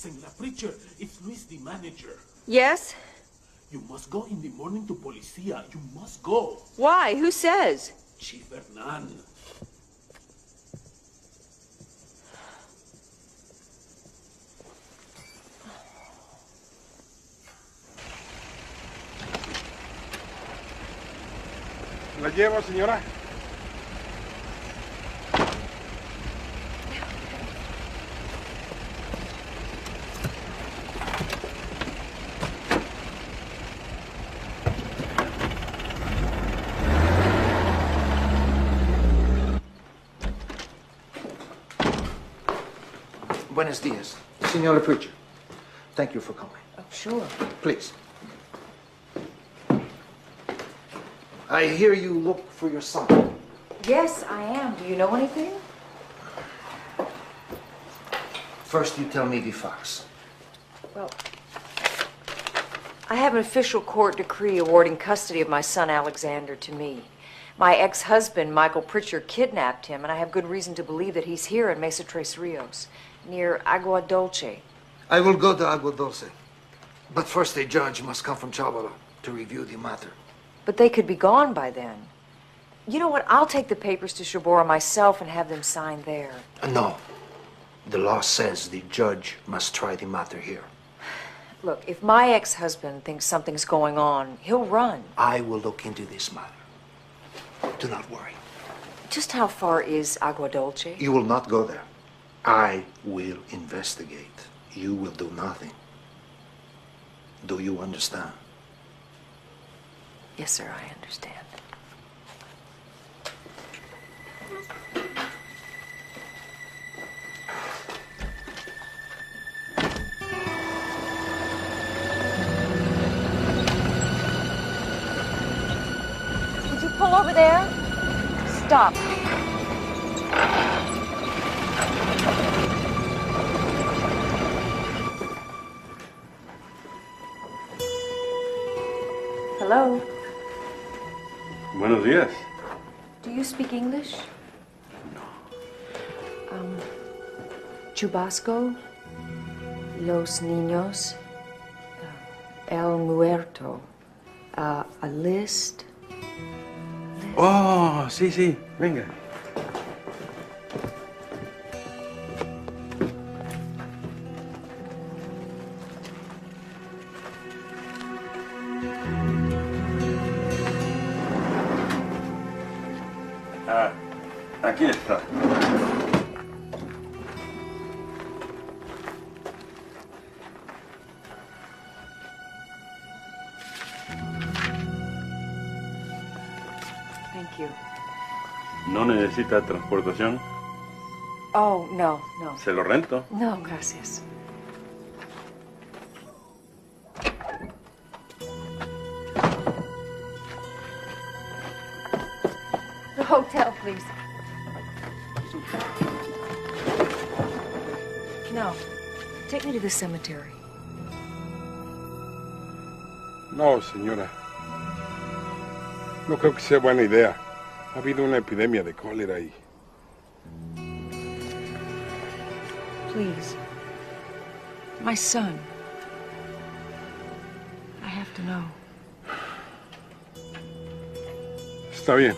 Senora Preacher, it's Luis, the manager. Yes? You must go in the morning to Policia. You must go. Why? Who says? Chief Hernan. ¿La llevo, señora? Buenos dias. Senora Preacher, thank you for coming. Oh, sure. Please. I hear you look for your son. Yes, I am. Do you know anything? First, you tell me the facts. Well, I have an official court decree awarding custody of my son Alexander to me. My ex-husband, Michael Pritcher, kidnapped him, and I have good reason to believe that he's here in Mesa Tres Rios, near Agua Dulce. I will go to Agua Dulce. But first, a judge must come from Chabala to review the matter. But they could be gone by then. You know what? I'll take the papers to Shabora myself and have them signed there. No. The law says the judge must try the matter here. Look, if my ex-husband thinks something's going on, he'll run. I will look into this matter. Do not worry. Just how far is Agua Dulce? You will not go there. I will investigate. You will do nothing. Do you understand? Yes, sir, I understand. Would you pull over there? Stop. Hello? Buenos días. Do you speak English? No. Chubasco, los niños, el muerto, a list. Oh, sí, venga. Aquí está. Thank you. ¿No necesita transportación? Oh, no. Se lo rento. No, gracias. The hotel, please. No. Take me to the cemetery. No, señora. No creo que sea buena idea. Ha habido una epidemia de cólera y... Please. My son. I have to know. Está bien.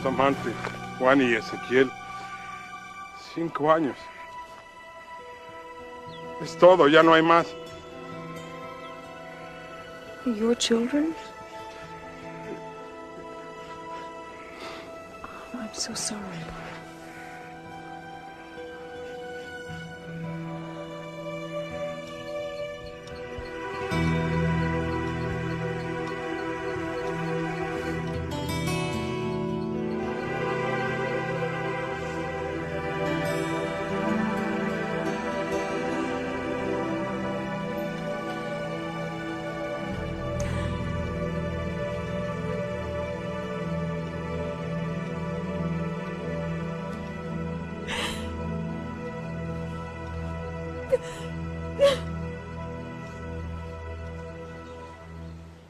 Amantes, Juan y Ezequiel. 5 años. Es todo, ya no hay más. Your children? Oh, I'm so sorry.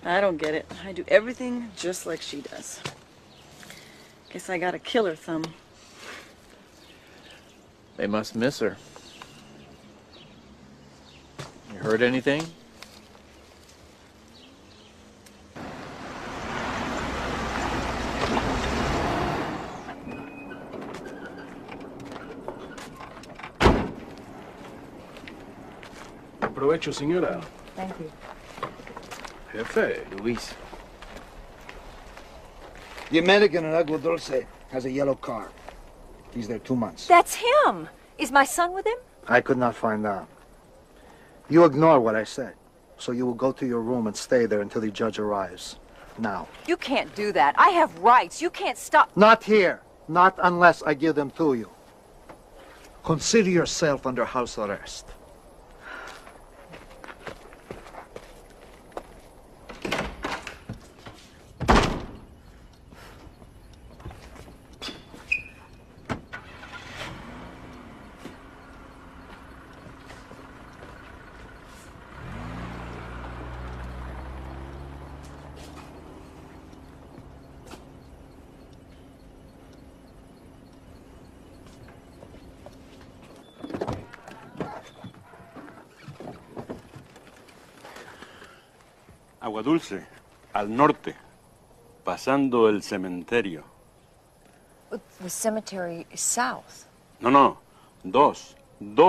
I don't get it. I do everything just like she does. Guess I got a killer thumb. They must miss her. You heard anything? Aprovecho, señora. Thank you. Jefe. Luis. The American in Agua Dulce has a yellow car. He's there 2 months. That's him! Is my son with him? I could not find out. You ignore what I said, so you will go to your room and stay there until the judge arrives. Now. You can't do that. I have rights. You can't stop. Not here. Not unless I give them to you. Consider yourself under house arrest. Agua Dulce, al norte, pasando el cementerio. The cemetery is south. No, dos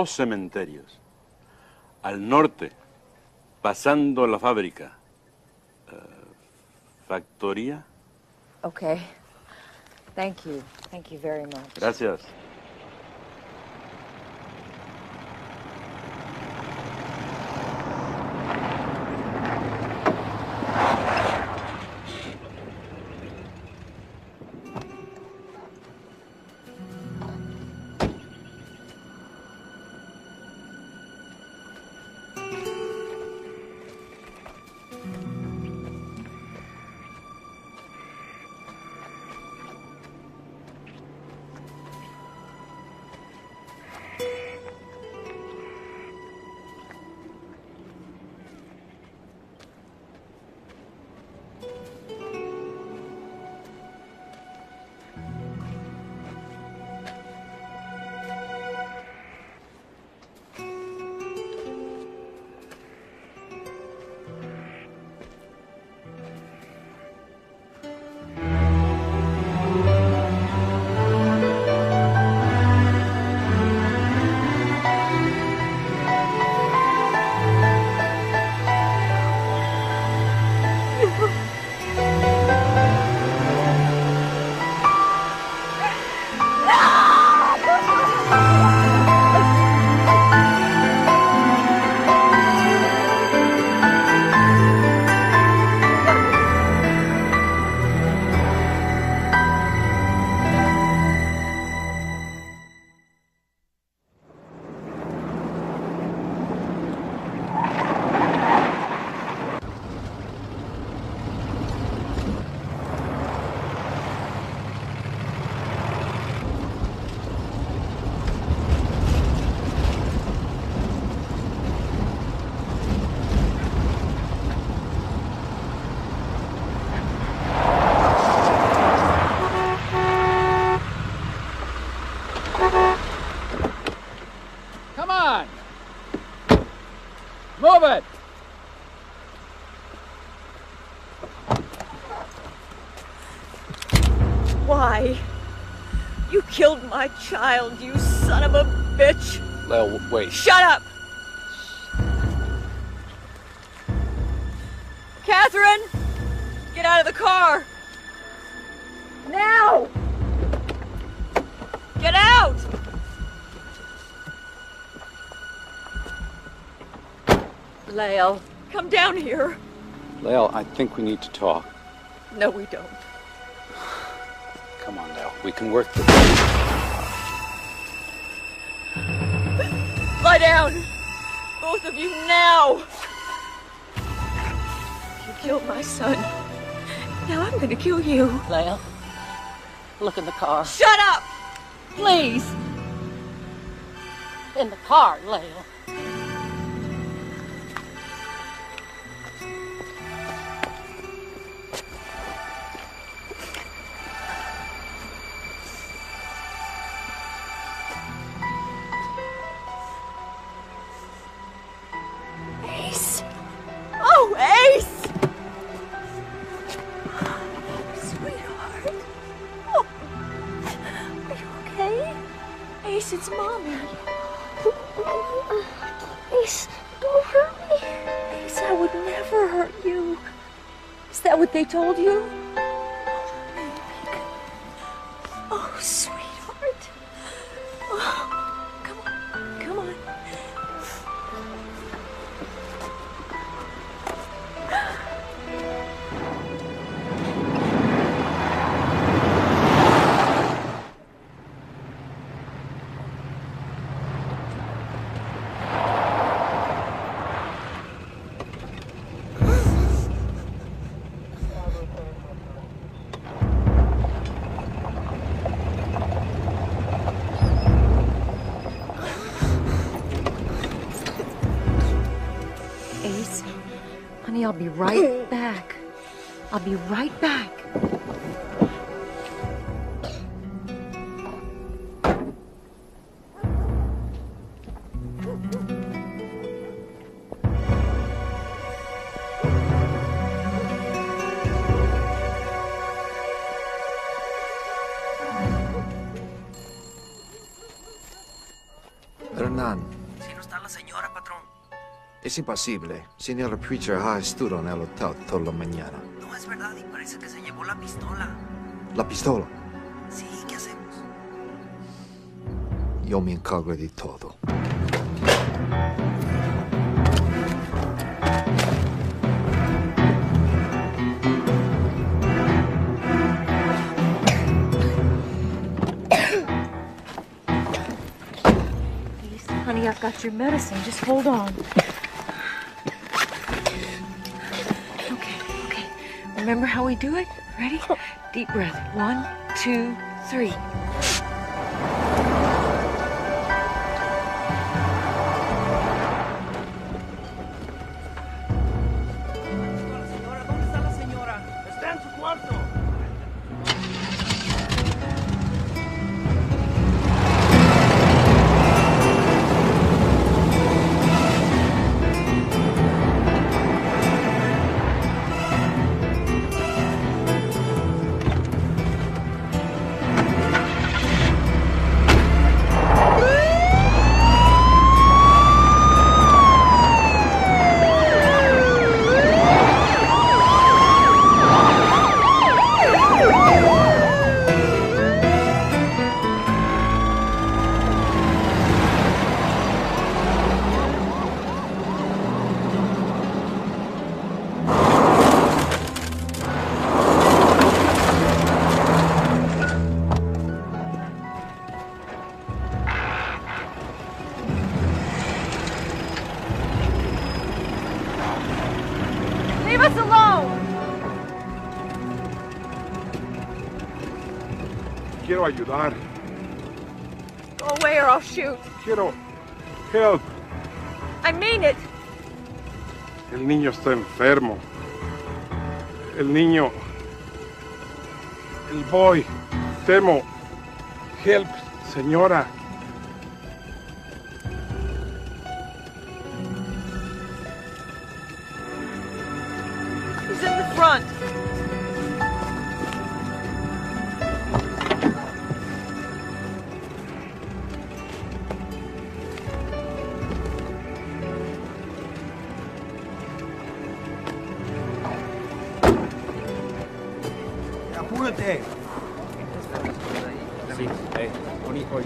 cementerios. Al norte, pasando la fábrica. ¿Factoría? Okay. Thank you. Thank you very much. Gracias. Why? You killed my child, you son of a bitch! Lyle, wait. Shut up! Catherine! Get out of the car! Now! Get out! Lyle, come down here. Lyle, I think we need to talk. No, we don't. Come on, Lyle. We can work this. Lie down! Both of you now! You killed my son. Now I'm gonna kill you. Lyle, look in the car. Shut up! Please. In the car, Lyle. Ace! Oh, Ace! Sweetheart. Oh. Are you okay? Ace, it's Mommy. Ace, don't hurt me. Ace, I would never hurt you. Is that what they told you? Oh, sweetheart. Oh, come on, come on. Ace, honey, I'll be right back. I'll be right back. Hernan. Si no está la señora, patrón. Es imposible. Señor Preacher ha estado en el hotel toda la mañana. No es verdad y parece que se llevó la pistola. ¿La pistola? Sí, ¿qué hacemos? Yo me encargo de todo. Honey, I've got your medicine. Just hold on. Okay. Remember how we do it? Ready? Deep breath. 1, 2, 3. ¿Dónde está la señora? Está en su cuarto. Leave us alone! Quiero ayudar. Go away or I'll shoot. Quiero help. I mean it. El niño está enfermo. El niño. El boy. Temo. Help, señora. He's in the front. apúrate. Sí, hoy.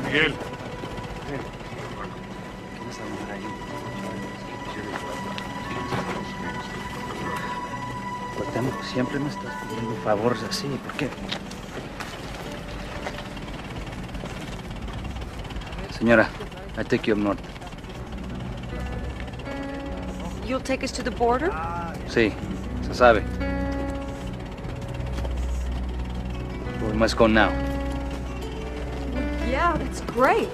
Miguel. Cuauhtémoc, siempre me estás pidiendo favores así. ¿Por qué? Señora, I take you up north. You'll take us to the border? Sí, se sabe. We must go now. Yeah, that's great.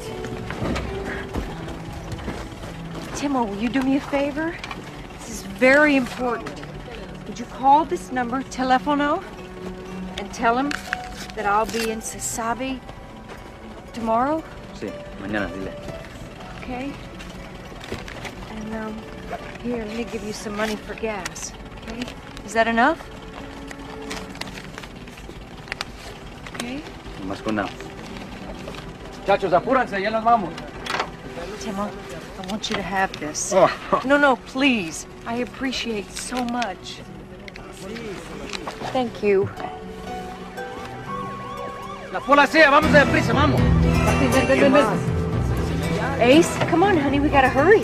Timo, will you do me a favor? This is very important. Would you call this number, telefono, and tell him that I'll be in Sasabe tomorrow? Sí, mañana, dile. Okay? And, here, let me give you some money for gas, okay? Is that enough? Okay? We must go now. Muchachos, apúrense, ya nos vamos. Timo, I want you to have this. Oh. No, please. I appreciate so much. Thank you. La policía, vamos deprisa, vamos. Ven. Ace, come on, honey, we gotta hurry.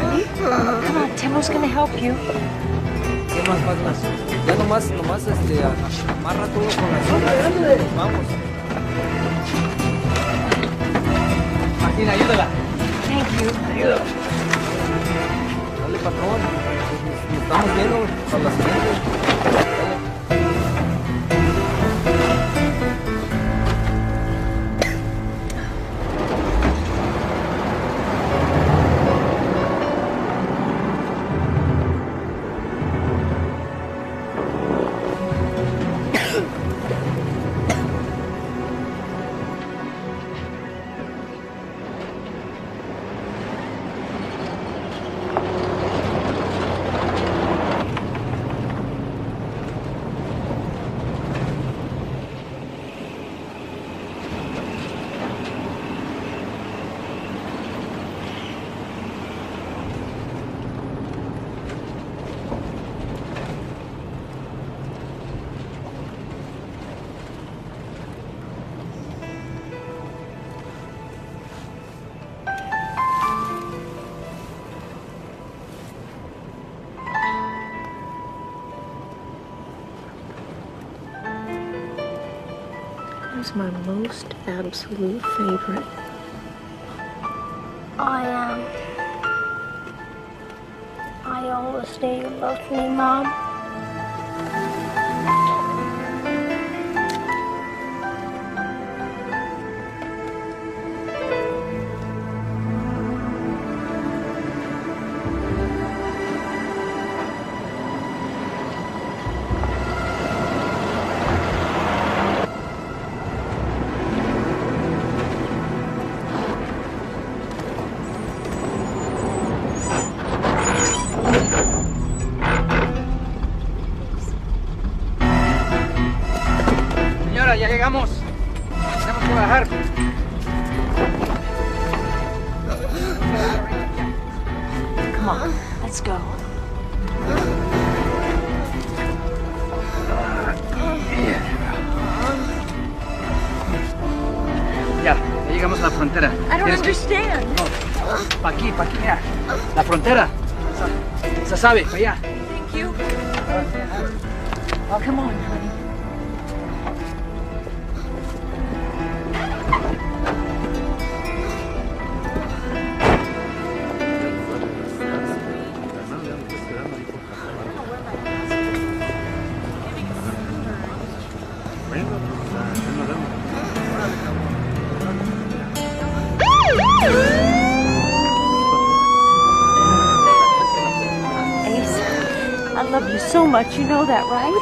Honey, come on, Timo's gonna help you. ¿Qué más? Ya nomás, amarra todo con la cinta. Vamos. Martina, ayúdala. Thank you. Ayúdala. Dale, patrón. Nos estamos viendo para la siguiente. Who's my most absolute favorite? I am. I always knew you loved me, Mom. Señora, ya llegamos. Tenemos que bajar. Come on, let's go. Ya llegamos a la frontera. I don't understand. No, pa' aquí, mira. La frontera. Se sabe, pa' allá. Thank you. Oh, come on, honey. Ace, I love you so much, you know that, right?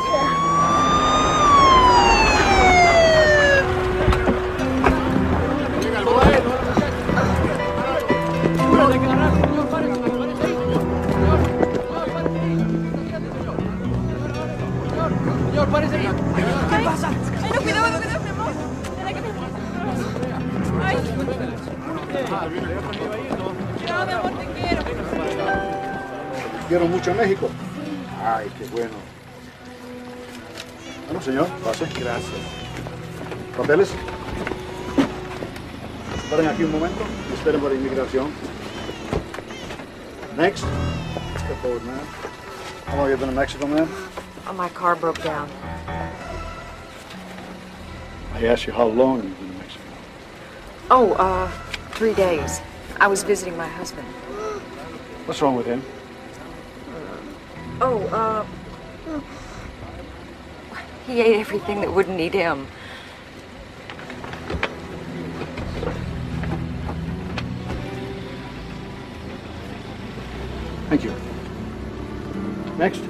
Señor, párese ahí. ¿Qué pasa? Ay, no, cuidado, mi amor. Ay. Quiero mucho a México. Ay, qué bueno. Bueno, señor, pase. Gracias. ¿Papeles? Esperen aquí un momento. Esperen por inmigración. Next. Step forward, man. How long have you been in Mexico, man? My car broke down. I asked you how long you've been in Mexico. Oh, 3 days. I was visiting my husband. What's wrong with him? Oh, he ate everything that wouldn't eat him. Thank you. Next.